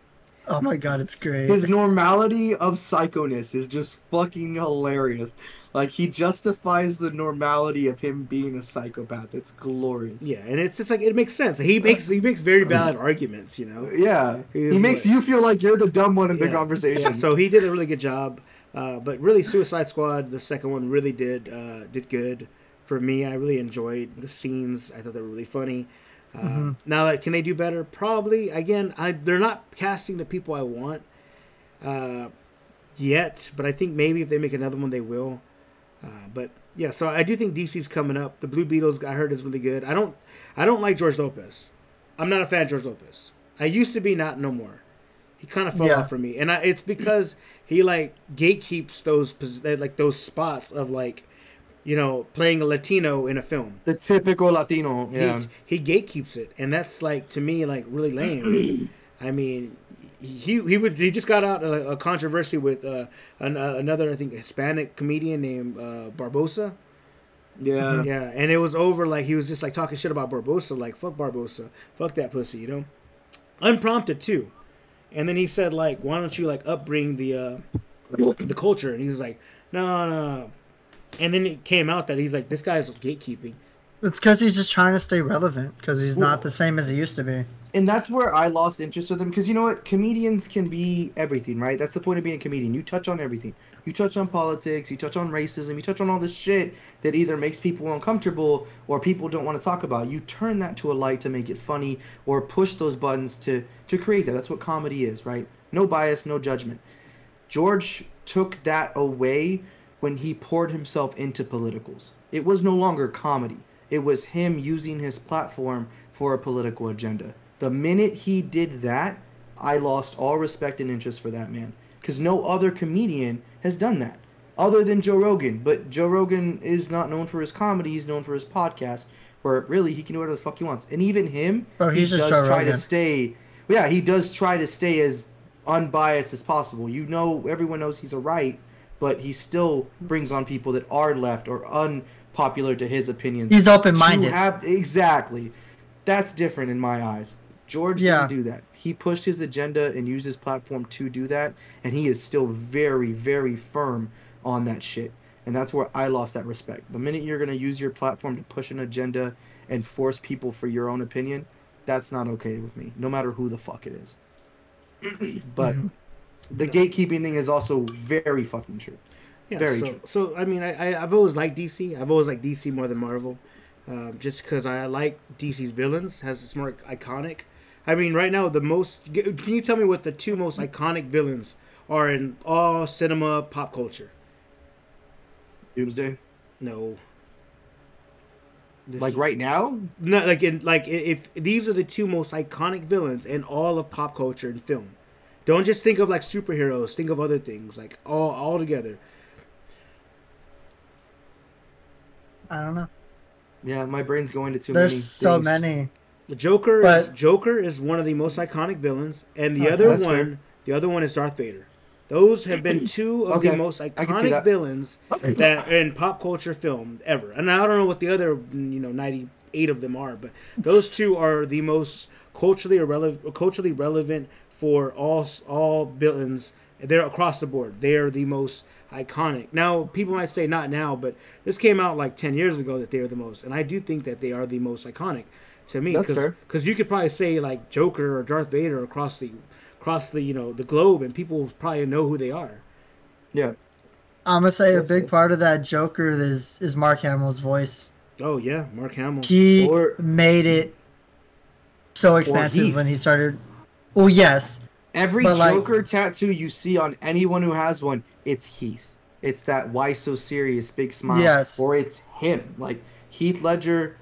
Oh my god, it's great. His normality of psychoness is just fucking hilarious. Like he justifies the normality of him being a psychopath. It's glorious. Yeah, and it's just like it makes sense. He makes very valid arguments, you know. Yeah. He He makes like- you feel like you're the dumb one in the Yeah. conversation. Yeah, so he did a really good job. But really, Suicide Squad, the second one, really did good for me. I really enjoyed the scenes. I thought they were really funny. Now, like, can they do better? Probably. Again, they're not casting the people I want yet, but I think maybe if they make another one, they will. But yeah, so I do think DC's coming up. The Blue Beetles, I heard, is really good. I don't like George Lopez. I'm not a fan of George Lopez. I used to be, not no more. He kind of fell Yeah. off for me, and it's because he like gatekeeps those spots of like, you know, playing a Latino in a film. The typical Latino. Yeah. He gatekeeps it, and that's like to me like really lame. I mean, he just got out a controversy with another, I think, Hispanic comedian named Barbosa. Yeah. Yeah, and it was over like he was just like talking shit about Barbosa, like fuck Barbosa, fuck that pussy, you know, unprompted too. And then he said like, why don't you like upbring the culture? And he was like, no. And then it came out that he's like, this guy's gatekeeping. It's because he's just trying to stay relevant because he's not the same as he used to be. And that's where I lost interest with him because you know what? Comedians can be everything, right? That's the point of being a comedian. You touch on everything. You touch on politics, you touch on racism, you touch on all this shit that either makes people uncomfortable or people don't want to talk about. You turn that to a light to make it funny or push those buttons to create that. That's what comedy is, right? No bias, no judgment. George took that away when he poured himself into politicals. It was no longer comedy. It was him using his platform for a political agenda. The minute he did that, I lost all respect and interest for that man. Because no other comedian has done that. Other than Joe Rogan. But Joe Rogan is not known for his comedy. He's known for his podcast. Where really he can do whatever the fuck he wants. And even him, Bro, he's he just does Joe try Rogan. to stay... Yeah, he does try to stay as unbiased as possible. You know, everyone knows he's a right, but he still brings on people that are left or unpopular to his opinions. He's open-minded. Exactly. That's different in my eyes. George Yeah. didn't do that. He pushed his agenda and used his platform to do that, and he is still very, very firm on that shit. And that's where I lost that respect. The minute you're going to use your platform to push an agenda and force people for your own opinion, that's not okay with me, no matter who the fuck it is. But the gatekeeping thing is also very fucking true. Yeah, Very so, true. So I mean, I've always liked DC. I've always liked DC more than Marvel. just because I like DC's villains. It's more iconic. I mean, right now can you tell me what the two most iconic villains are in all cinema pop culture? Doomsday. No. Like right now? No, if these are the two most iconic villains in all of pop culture and film. Don't just think of like superheroes. Think of other things, like all together. I don't know. Yeah, my brain's going to too There's many. so things. many. The Joker is one of the most iconic villains, and the other one is Darth Vader. Those have been two of the most iconic villains that in pop culture film ever. And I don't know what the other 98 of them are, but those two are the most culturally relevant for all villains. They're across the board. They are the most iconic. Now, people might say not now, but this came out like 10 years ago that they are the most, and I do think that they are the most iconic to me. That's fair. Because you could probably say like Joker or Darth Vader across the the globe, and people probably know who they are. Yeah, I'm gonna say a big part of that Joker is Mark Hamill's voice. Oh yeah, Mark Hamill. He made it so expansive when he started. Well, yes. Every Joker tattoo you see on anyone who has one, it's Heath. It's that "Why so serious?" big smile. Yes. Or it's him, like Heath Ledger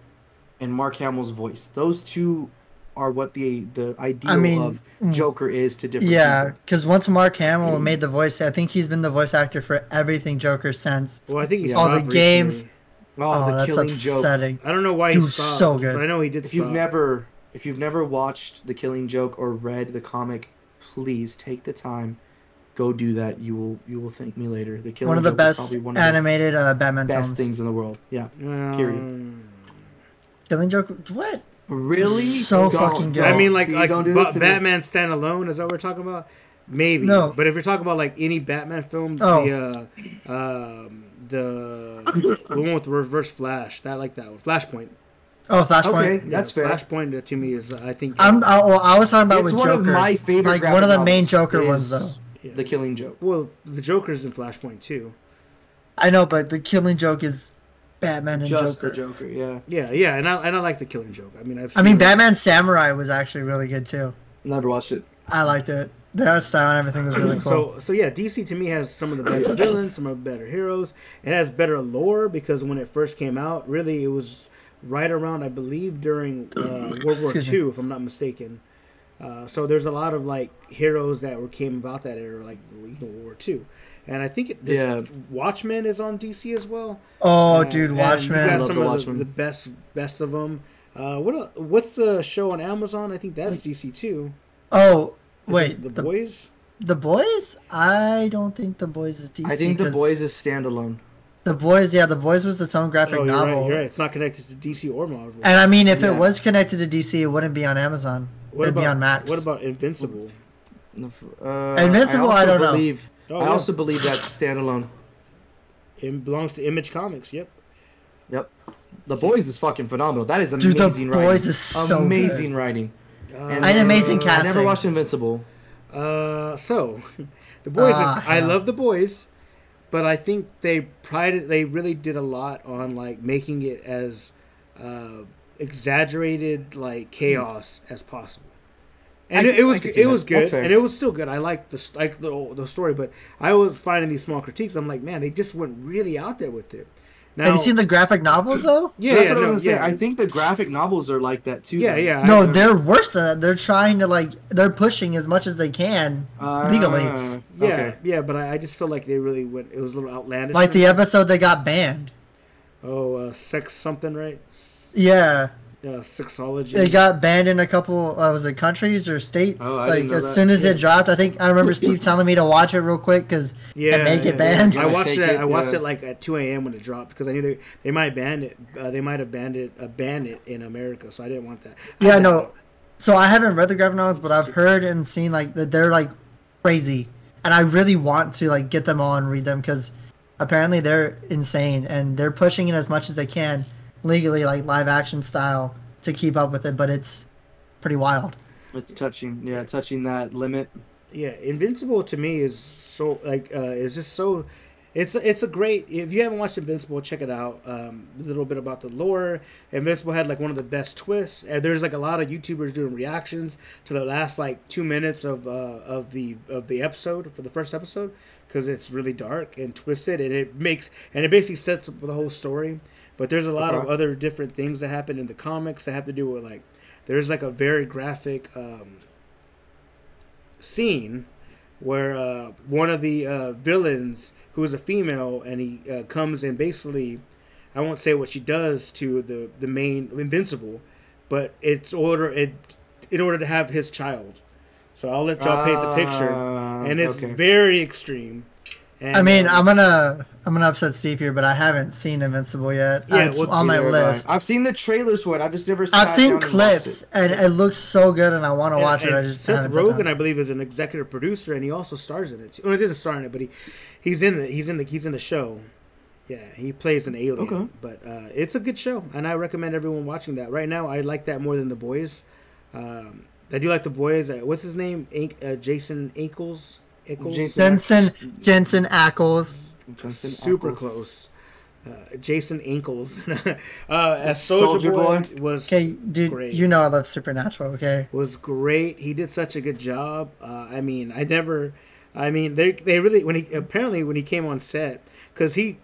and Mark Hamill's voice. Those two are what the ideal of Joker is to different people. Because once Mark Hamill made the voice, I think he's been the voice actor for everything Joker since. Well, I think he's all the games. Oh, the that's Killing upsetting. Joke. I don't know why he stopped. So good. But I know he did. If you've never watched The Killing Joke or read the comic, please take the time, go do that. You will thank me later. The Killing one of the Joke best is probably one animated Batman best films. things in the world. Yeah. Period. Killing Joke. What? Really? So fucking good. I mean, like Batman standalone. Is that what we're talking about? Maybe. No. But if you're talking about like any Batman film, the one with the Reverse Flash, that one. Flashpoint. Oh, Flashpoint. Okay, that's fair. Flashpoint to me is, I think. I was talking about with one Joker. Of my favorite. Like one of the main Joker ones, though. The Killing Joke. Well, the Joker's in Flashpoint too. I know, but the Killing Joke is Batman and just Joker. The Joker, yeah. Yeah, and I like the Killing Joke. I mean, Batman Samurai was actually really good too. Never watched it. I liked it. The art style and everything was really cool. So yeah, DC to me has some of the better villains, some of the better heroes. It has better lore because when it first came out, really it was right around, I believe, during World War II, if I'm not mistaken. So there's a lot of like heroes that came about that era, like World War II. And I think Watchmen is on DC as well. Oh, dude, Watchmen! You got some of the best of them. What's the show on Amazon? I think that's DC too. Oh, wait, The Boys. The Boys? I don't think The Boys is DC. I think The Boys is standalone. The Boys, The Boys was its own graphic novel. You're right. It's not connected to DC or Marvel. And I mean, if it was connected to DC, it wouldn't be on Amazon. It'd be on Max. What about Invincible? Invincible, I don't know. I also believe that's standalone. It belongs to Image Comics. Yep. The Boys is fucking phenomenal. That is amazing writing. The Boys is so amazing good. writing. And amazing casting. I never watched Invincible. So The Boys I love The Boys, but I think they really did a lot on like making it as exaggerated like chaos as possible. And it was good, and it was still good. I liked the story, but I was finding these small critiques. I'm like, man, they just went really out there with it. Now, have you seen the graphic novels though? Yeah, that's what I was saying. I think the graphic novels are like that too. Yeah. No, they're worse than that. They're trying to they're pushing as much as they can legally. Yeah, but I just feel like they really went. It was a little outlandish. Like the episode they got banned. Oh, sex something, right? Yeah. Sexology. It got banned in a couple, was it countries or states? As soon as it dropped, I remember Steve telling me to watch it real quick because it may get banned. I watched it. I watched it like at 2 a.m. when it dropped because I knew they might ban it. They might have banned it in America, so I didn't want that. Yeah, no. So I haven't read the graphic novels, but I've heard and seen that they're crazy, and I really want to get them all and read them because apparently they're insane and they're pushing it as much as they can legally, live action style, to keep up with it, but it's pretty wild. It's touching that limit. Yeah, Invincible to me is so is just so It's a great. If you haven't watched Invincible, check it out. A little bit about the lore. Invincible had like one of the best twists. And there's like a lot of YouTubers doing reactions to the last like 2 minutes of the episode for the first episode because it's really dark and twisted and it basically sets up the whole story. But there's a lot of other different things that happen in the comics that have to do with like there's like a very graphic scene where one of the villains who is a female, and he comes and basically, I won't say what she does to the main Invincible, but in order to have his child. So I'll let y'all paint the picture, and it's very extreme. And, I mean, I'm gonna upset Steve here, but I haven't seen Invincible yet. Yeah, it's on my list. I've seen the trailers for it. I've just never. I've seen clips, and it looks so good, and I want to watch it. I just Seth Rogen, I believe, is an executive producer, and he also stars in it. Well, it doesn't star in it, but he's in the show. Yeah, he plays an alien. Okay. But it's a good show, and I recommend everyone watching that. Right now, I like that more than The Boys. I do like The Boys. What's his name? Jason Ackles. Jensen Ackles. Super close. Jason Ankles as Soldier Boy was dude, great. You know I love Supernatural. Okay, was great. He did such a good job. They really when he came on set because he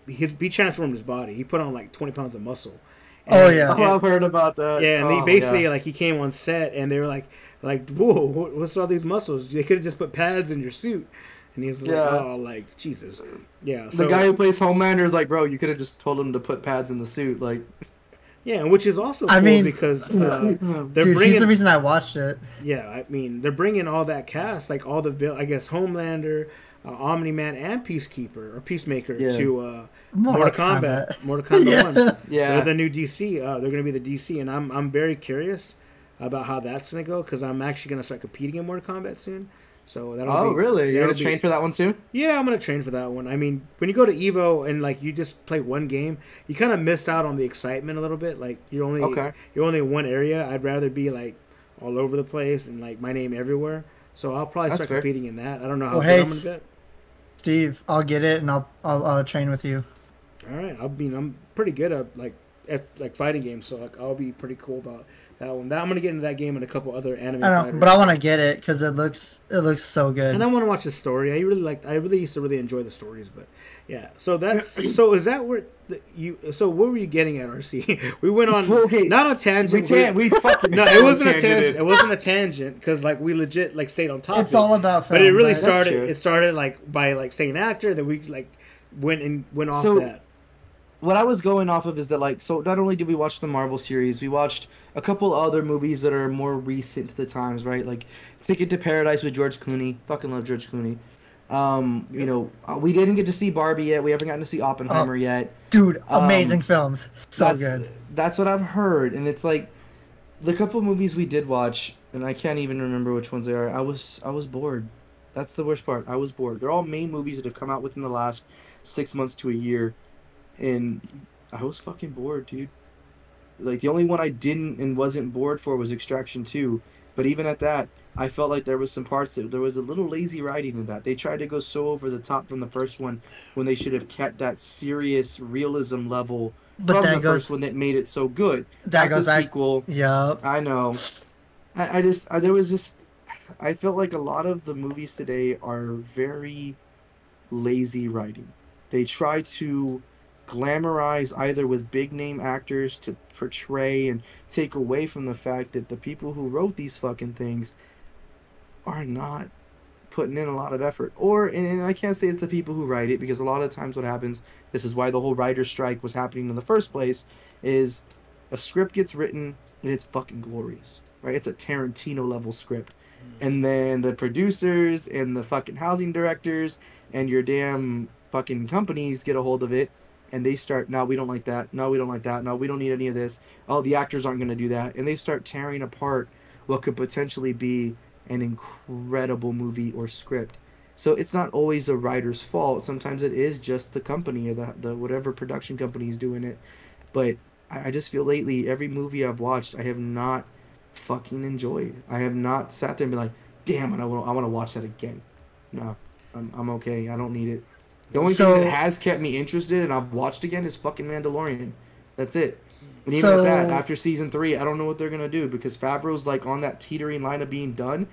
transformed his body. He put on like 20 pounds of muscle. And, I've heard about that. Yeah, and they basically like he came on set and they were like, whoa, what's all these muscles? They could have just put pads in your suit. And he's like, oh, like, Jesus. Yeah. So, the guy who plays Homelander is like, bro, you could have just told him to put pads in the suit. Like, yeah, which is also cool because they're bringing... he's the reason I watched it. Yeah, I mean, they're bringing all that cast, like all the, I guess, Homelander, Omni-Man, and Peacemaker to Mortal Kombat. Mortal Kombat 1. Yeah. They're the new DC. They're going to be the DC, and I'm very curious about how that's going to go because I'm actually going to start competing in Mortal Kombat soon. So that'll really? You're going to train for that one too? Yeah, I'm going to train for that one. I mean, when you go to Evo and like you just play one game, you kind of miss out on the excitement a little bit. Like you're only in one area. I'd rather be like all over the place and like my name everywhere. So I'll probably start competing in that. I don't know how good I'm going to get. Steve, I'll get it and I'll train with you. All right. I'm pretty good at fighting games, so like I'll be pretty cool about that one. I'm gonna get into that game and a couple other anime. But I want to get it because it looks so good. And I want to watch the story. I really used to really enjoy the stories, but yeah. So so is that where So what were you getting at, RC? We went on not a tangent. It wasn't a tangent. It wasn't a tangent because like we legit like stayed on topic. It's all about film. But it really started. It started like by like saying actor. Then we like went off that. What I was going off of is that so not only did we watch the Marvel series, we watched a couple other movies that are more recent to the times, right? Like Ticket to Paradise with George Clooney. Fucking love George Clooney. You know, we didn't get to see Barbie yet. We haven't gotten to see Oppenheimer yet. Dude, amazing films. So good. That's what I've heard. And it's like the couple movies we did watch, and I can't even remember which ones they are. I was bored. That's the worst part. I was bored. They're all main movies that have come out within the last 6 months to a year. And I was fucking bored, dude. Like, the only one I didn't and wasn't bored for was Extraction 2. But even at that, I felt like there was some parts that there was a little lazy writing in that. They tried to go so over the top from the first one when they should have kept that serious realism level from the first one that made it so good. That's a sequel. Yeah. I know. I felt like a lot of the movies today are very lazy writing. They try to glamorize either with big name actors to portray and take away from the fact that the people who wrote these fucking things are not putting in a lot of effort. And I can't say it's the people who write it, because a lot of times what happens, this is why the whole writer's strike was happening in the first place, is a script gets written and it's fucking glorious, right? It's a Tarantino level script. And then the producers and the fucking housing directors and your damn fucking companies get a hold of it, and they start, no, we don't like that. No, we don't like that. No, we don't need any of this. Oh, the actors aren't going to do that. And they start tearing apart what could potentially be an incredible movie or script. So it's not always a writer's fault. Sometimes it is just the company or the whatever production company is doing it. But I just feel lately, every movie I've watched, I have not fucking enjoyed. I have not sat there and been like, damn, I want to watch that again. No, I'm okay. I don't need it. The only So- thing that has kept me interested and I've watched again is fucking Mandalorian. That's it. And even So- at that, after season 3, I don't know what they're gonna do because Favreau's like on that teetering line of being done.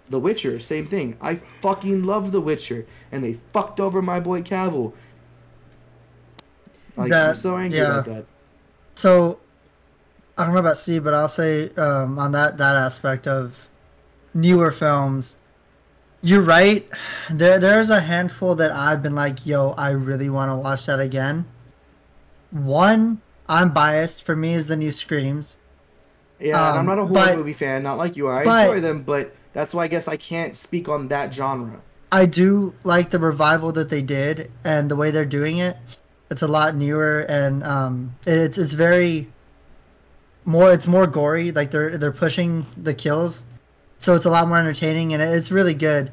The Witcher, same thing. I fucking love The Witcher, and they fucked over my boy Cavill. Like, I'm so angry about that. So, I don't know about Steve, but I'll say on that aspect of newer films, you're right. There's a handful that I've been like, yo, I really want to watch that again. One, I'm biased. For me, is the new Screams. Yeah, and I'm not a horror but- movie fan, not like you are. I but- enjoy them, but that's why I guess I can't speak on that genre. I do like the revival that they did and the way they're doing it. It's a lot newer and it's very more. It's more gory. Like they're pushing the kills, so it's a lot more entertaining and it's really good.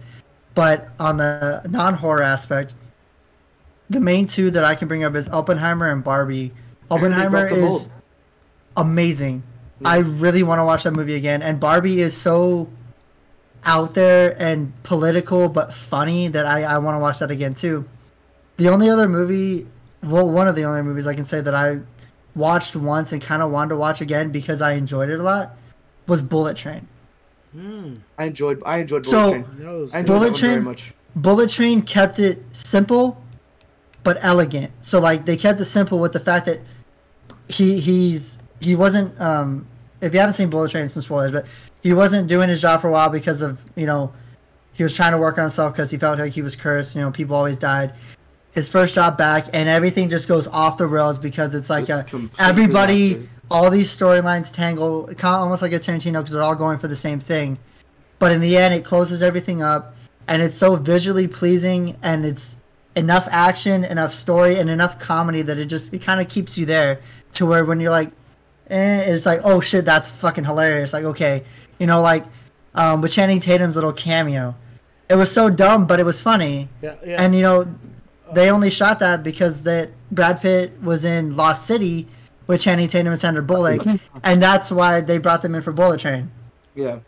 But on the non-horror aspect, the main two that I can bring up is Oppenheimer and Barbie. Oppenheimer broke the is mold. amazing. Yeah. I really want to watch that movie again. And Barbie is so out there and political but funny that I want to watch that again too. The only other movie, well, one of the only movies I can say that I watched once and kind of wanted to watch again because I enjoyed it a lot was Bullet Train. I enjoyed Bullet So- Train. No, I enjoyed Bullet that one very Train- much. Bullet Train kept it simple but elegant. So like they kept it simple with the fact that he wasn't if you haven't seen Bullet Train, some spoilers, but he wasn't doing his job for a while because of, he was trying to work on himself because he felt like he was cursed. People always died. His first job back, and everything just goes off the rails because it's like Just complete everybody, disaster. all these storylines tangle, almost like a Tarantino because they're all going for the same thing. But in the end, it closes everything up, and it's so visually pleasing, and it's enough action, enough story, and enough comedy that it kind of keeps you there to where when you're like, it's like, oh shit, that's fucking hilarious. Like, okay, with Channing Tatum's little cameo, it was so dumb, but it was funny. Yeah, yeah. And they only shot that because that Brad Pitt was in Lost City with Channing Tatum and Sandra Bullock, and that's why they brought them in for Bullet Train. Yeah.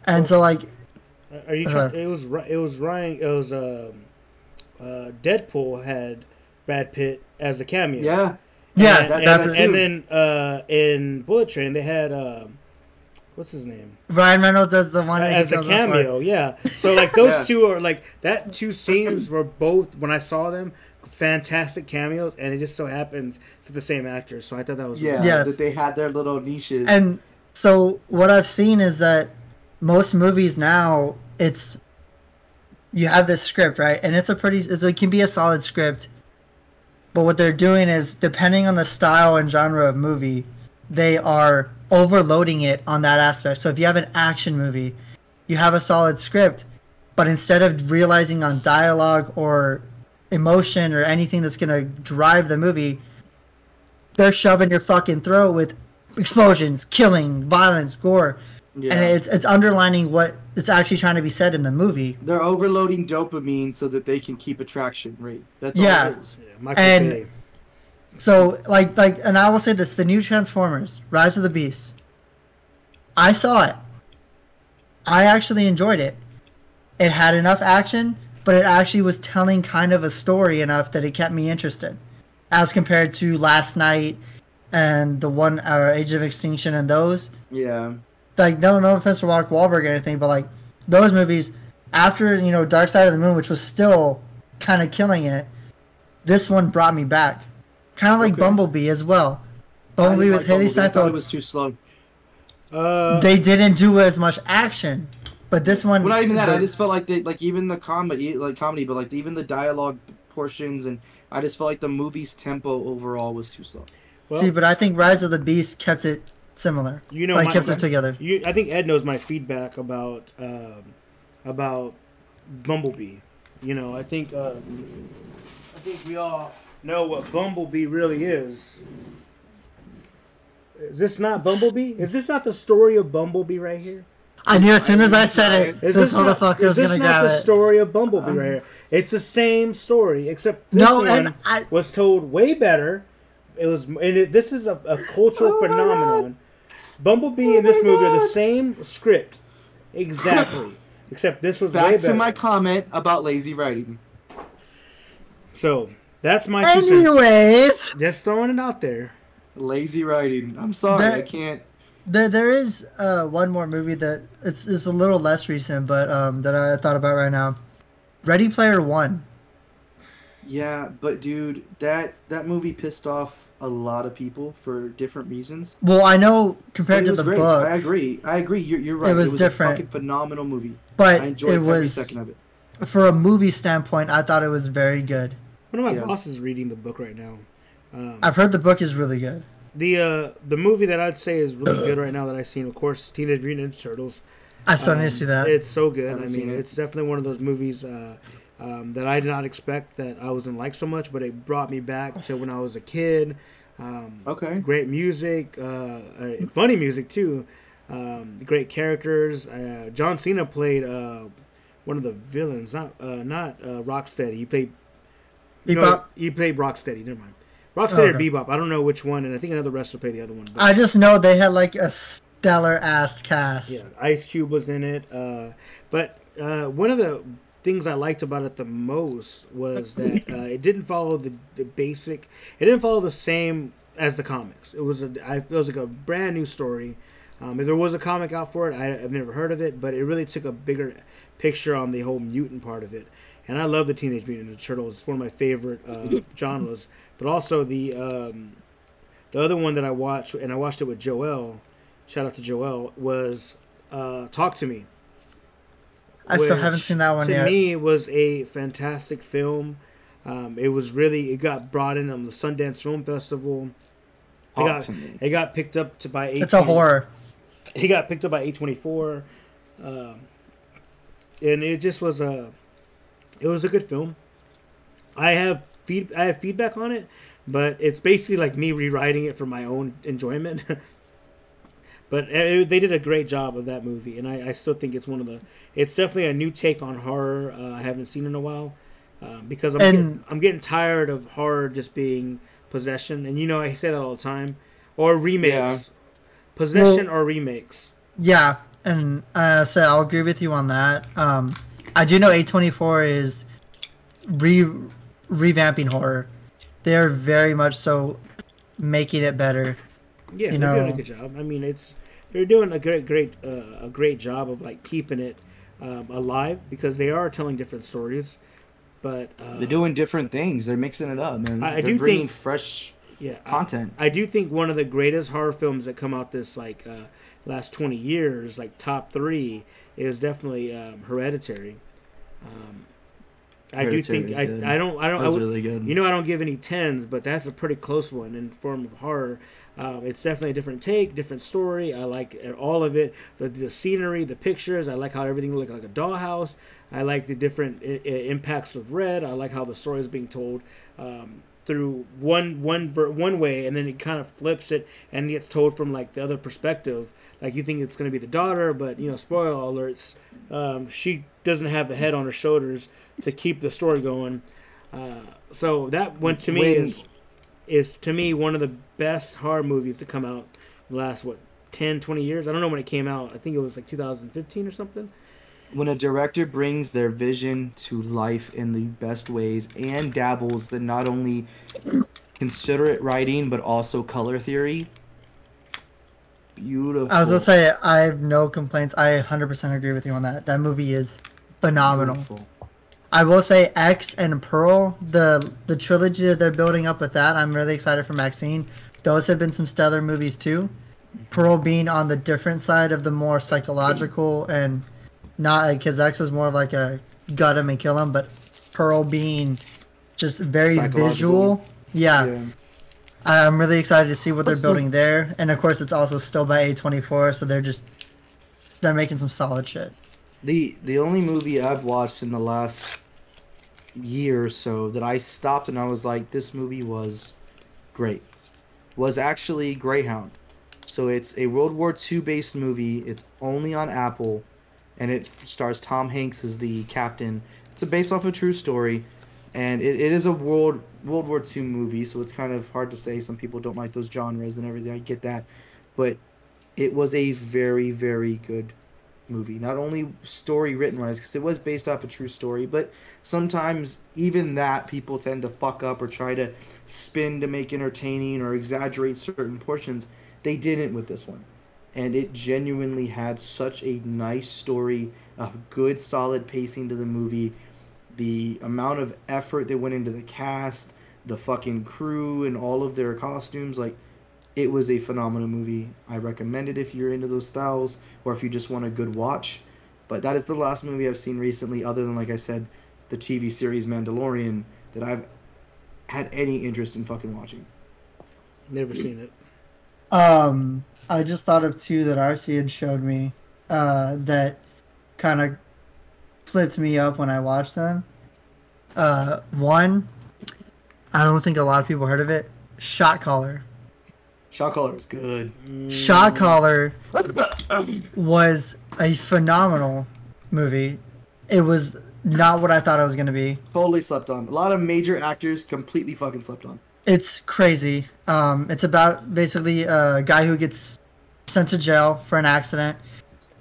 And so like, Are you? Sorry. It was Ryan. It was Deadpool had Brad Pitt as a cameo. Yeah. yeah, And, that, and, that- and then in Bullet Train they had what's his name Ryan Reynolds as the one that as the kills him for it. cameo. Yeah. So like those Yeah. two are like that. Two scenes were both when I saw them fantastic cameos, and it just so happens it's the same actors. So I thought that was Yeah. Yes. That they had their little niches. And so what I've seen is that most movies now, you have this script, right? And it can be a solid script. But what they're doing is, depending on the style and genre of movie, they are overloading it on that aspect. So if you have an action movie, you have a solid script, but instead of realizing on dialogue or emotion or anything that's going to drive the movie, they're shoving your fucking throat with explosions, killing, violence, gore. yeah. And it's underlining what it's actually trying to be said in the movie. They're overloading dopamine so that they can keep attraction rate. That's Yeah. all it is. Yeah, Michael And- Bay. So and I will say this, the new Transformers, Rise of the Beasts, I saw it. I actually enjoyed it. It had enough action, but it actually was telling kind of a story enough that it kept me interested. As compared to Last Night and the one Age of Extinction and those. Yeah. Like, no offense to Mark Wahlberg or anything, but like those movies, after Dark Side of the Moon, which was still kind of killing it, this one brought me back. Kind of like Okay. Bumblebee as well. Bumblebee I with like Haley Bumblebee. I thought it Steinfeld, was too slow. they didn't do as much action, but this one. Well, not even that. the- I just felt like even the comedy, but like even the dialogue portions, and I just felt like the movie's tempo overall was too slow. Well, see, but I think Rise of the Beast kept it similar. Kept it together. I think Ed knows my feedback about Bumblebee. I think we all know what Bumblebee really is. Is this not Bumblebee? Is this not the story of Bumblebee right here? I knew as soon as I said it, Is this not- motherfucker is was this gonna not grab the it. story of Bumblebee right here? It's the same story, except this No, one and was told way better. This is a cultural phenomenon. Bumblebee and this movie are the same script, exactly, except this was way Back better. to my comment about lazy writing. So that's my 2 cents. Anyways, Just throwing it out there. Lazy writing. I'm sorry, There- I can't. there is one more movie that it's a little less recent, but that I thought about right now. Ready Player One. Yeah, but dude, that movie pissed off a lot of people for different reasons. Well, I know But compared it to was the great. book, I agree. You're right. It was different. a fucking phenomenal movie. but I enjoyed it every was second of it. for a movie standpoint, I thought it was very good. One of my Yeah. bosses is reading the book right now. I've heard the book is really good. The movie that I'd say is really good right now that I've seen, of course, Teenage Mutant Ninja Turtles. I still need to see that. It's so good. Haven't I mean, seen it. it's definitely one of those movies that I did not expect that I was gonna like so much, but it brought me back to when I was a kid. Okay. Great music, funny music too. Great characters. John Cena played one of the villains, not Rocksteady. He played Bebop? he played Rocksteady. Never mind. Rocksteady or okay. Bebop. I don't know which one, and I think another wrestler played the other one. But I just know they had like a stellar ass cast. yeah, Ice Cube was in it. But one of the things I liked about it the most was that it didn't follow the basic. It didn't follow the same as the comics. It was like a brand new story. If there was a comic out for it, I've never heard of it, but it really took a bigger picture on the whole mutant part of it. And I love the Teenage Mutant Ninja Turtles. It's one of my favorite genres. But also the other one that I watched, and I watched it with Joel. Shout out to Joel. Was Talk to Me. I still which, haven't seen that one to yet. To me, was a fantastic film. It got brought in on the Sundance Film Festival. It got picked up by It's a horror. It got picked up by A24, and it just was a good film. I have feedback on it, but it's basically like me rewriting it for my own enjoyment. But they did a great job of that movie, and I still think it's it's definitely a new take on horror I haven't seen in a while, because I'm getting tired of horror just being possession, and I say that all the time, or remakes, Yeah. possession or remakes. Yeah, and so I'll agree with you on that. I do know A24 is revamping horror. They're very much so making it better. Yeah, they're doing a good job. I mean, they're doing a great job of like keeping it alive, because they are telling different stories. But They're doing different things. They're mixing it up, man. I They're do bringing think- fresh yeah, content. I do think one of the greatest horror films that come out this last 20 years, like top 3, is definitely Hereditary. I do think Hereditary is good. I don't That was really good. I don't give any 10s, but that's a pretty close one in form of horror. It's definitely a different take, different story. I like all of it. The scenery, the pictures. I like how everything looked like a dollhouse. I like the different impacts of red. I like how the story is being told through one way, and then it kind of flips it and gets told from like the other perspective. Like you think it's going to be the daughter, but spoiler alerts, she doesn't have the head on her shoulders to keep the story going. So that one to me is to me one of the best horror movies to come out in the last 10, 20 years. I don't know when it came out. I think it was like 2015 or something. When a director brings their vision to life in the best ways and dabbles in not only considerate writing but also color theory. Beautiful. I was gonna say I have no complaints. I 100% agree with you on that. That movie is phenomenal. Beautiful. I will say X and Pearl, the trilogy that they're building up with that. I'm really excited for Maxine. Those have been some stellar movies too. Pearl being on the different side of the more psychological and not because X is more of like a gut him and kill him, but Pearl being just very Psychological. visual. Yeah. I'm really excited to see what they're Also- building there, and of course it's also still by A24, so they're making some solid shit. The only movie I've watched in the last year or so that I stopped and I was like, this movie was great, was actually Greyhound. So it's a World War II based movie. It's only on Apple, and it stars Tom Hanks as the captain. It's based off a true story, and it is a World War II movie, so it's kind of hard to say. Some people don't like those genres and everything. I get that, but it was a very, very good movie. Not only story written wise, because it was based off a true story, but sometimes even that people tend to fuck up or try to spin to make entertaining or exaggerate certain portions. They didn't with this one. And it genuinely had such a nice story, a good solid pacing to the movie. The amount of effort that went into the cast, the fucking crew, and all of their costumes, like, it was a phenomenal movie. I recommend it if you're into those styles or if you just want a good watch. But that is the last movie I've seen recently, other than, like I said, the TV series Mandalorian, that I've had any interest in fucking watching. Never seen it. I just thought of two that RC had showed me that kind of flipped me up when I watched them. One, I don't think a lot of people heard of it. Shot Caller. Shot Caller was good. Shot Caller was a phenomenal movie. It was not what I thought it was going to be. Totally slept on. A lot of major actors completely fucking slept on. It's crazy. It's about basically a guy who gets sent to jail for an accident,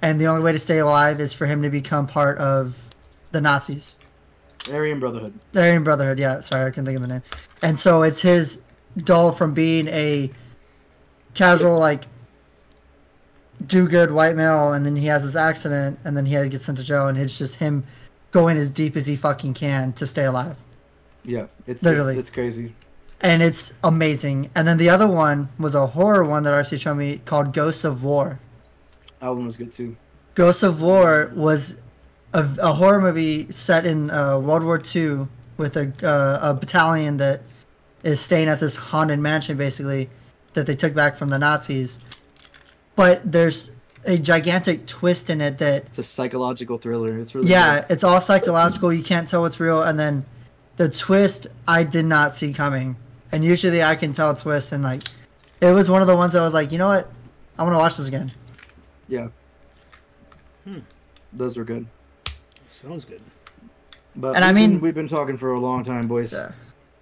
and the only way to stay alive is for him to become part of the Nazis. Aryan Brotherhood. The Aryan Brotherhood, yeah. Sorry, I couldn't think of the name. And so it's his dull from being a casual, like, do-good white male, and then he has this accident, and then he gets sent to jail, and it's just him going as deep as he fucking can to stay alive. Yeah, it's Literally. it's crazy. And it's amazing. And then the other one was a horror one that RC showed me called Ghosts of War. That one was good too. Ghosts of War was a horror movie set in World War II with a battalion that is staying at this haunted mansion, basically, that they took back from the Nazis. But there's a gigantic twist in it that... It's a psychological thriller. It's really Yeah, good. it's all psychological. You can't tell what's real. And then the twist I did not see coming. And usually I can tell a twist. And, like, it was one of the ones that I was like, you know what? I want to watch this again. Yeah. Those were good. Sounds good. But And I mean- we've been talking for a long time, boys. Yeah.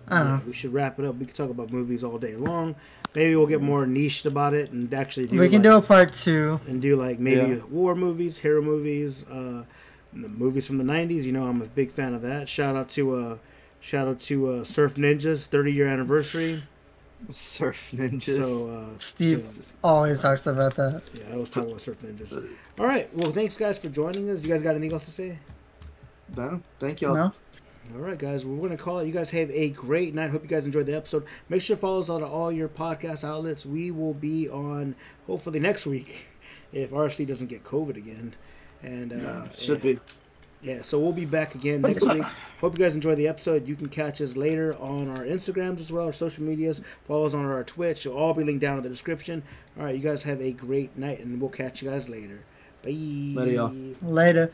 I don't know. We should wrap it up. We could talk about movies all day long. Maybe we'll get more niched about it and actually do We can like, do a part 2. and do like maybe Yeah. war movies, hero movies, the movies from the '90s. You know, I'm a big fan of that. Shout out to Surf Ninjas 30-year anniversary. Surf Ninjas. So Steve so, always talks about that. yeah, I was talking about Surf Ninjas. All right. Well, thanks guys for joining us. You guys got anything else to say? No, thank y'all. No? All right, guys. Well, we're going to call it. You guys have a great night. Hope you guys enjoyed the episode. Make sure to follow us on all your podcast outlets. We will be on, hopefully, next week if RC doesn't get COVID again. And Should be. Yeah, so we'll be back again next week. Hope you guys enjoyed the episode. You can catch us later on our Instagrams as well, our social medias. Follow us on our Twitch. It'll all be linked down in the description. All right, you guys have a great night, and we'll catch you guys later. Bye. Later, y'all. Later.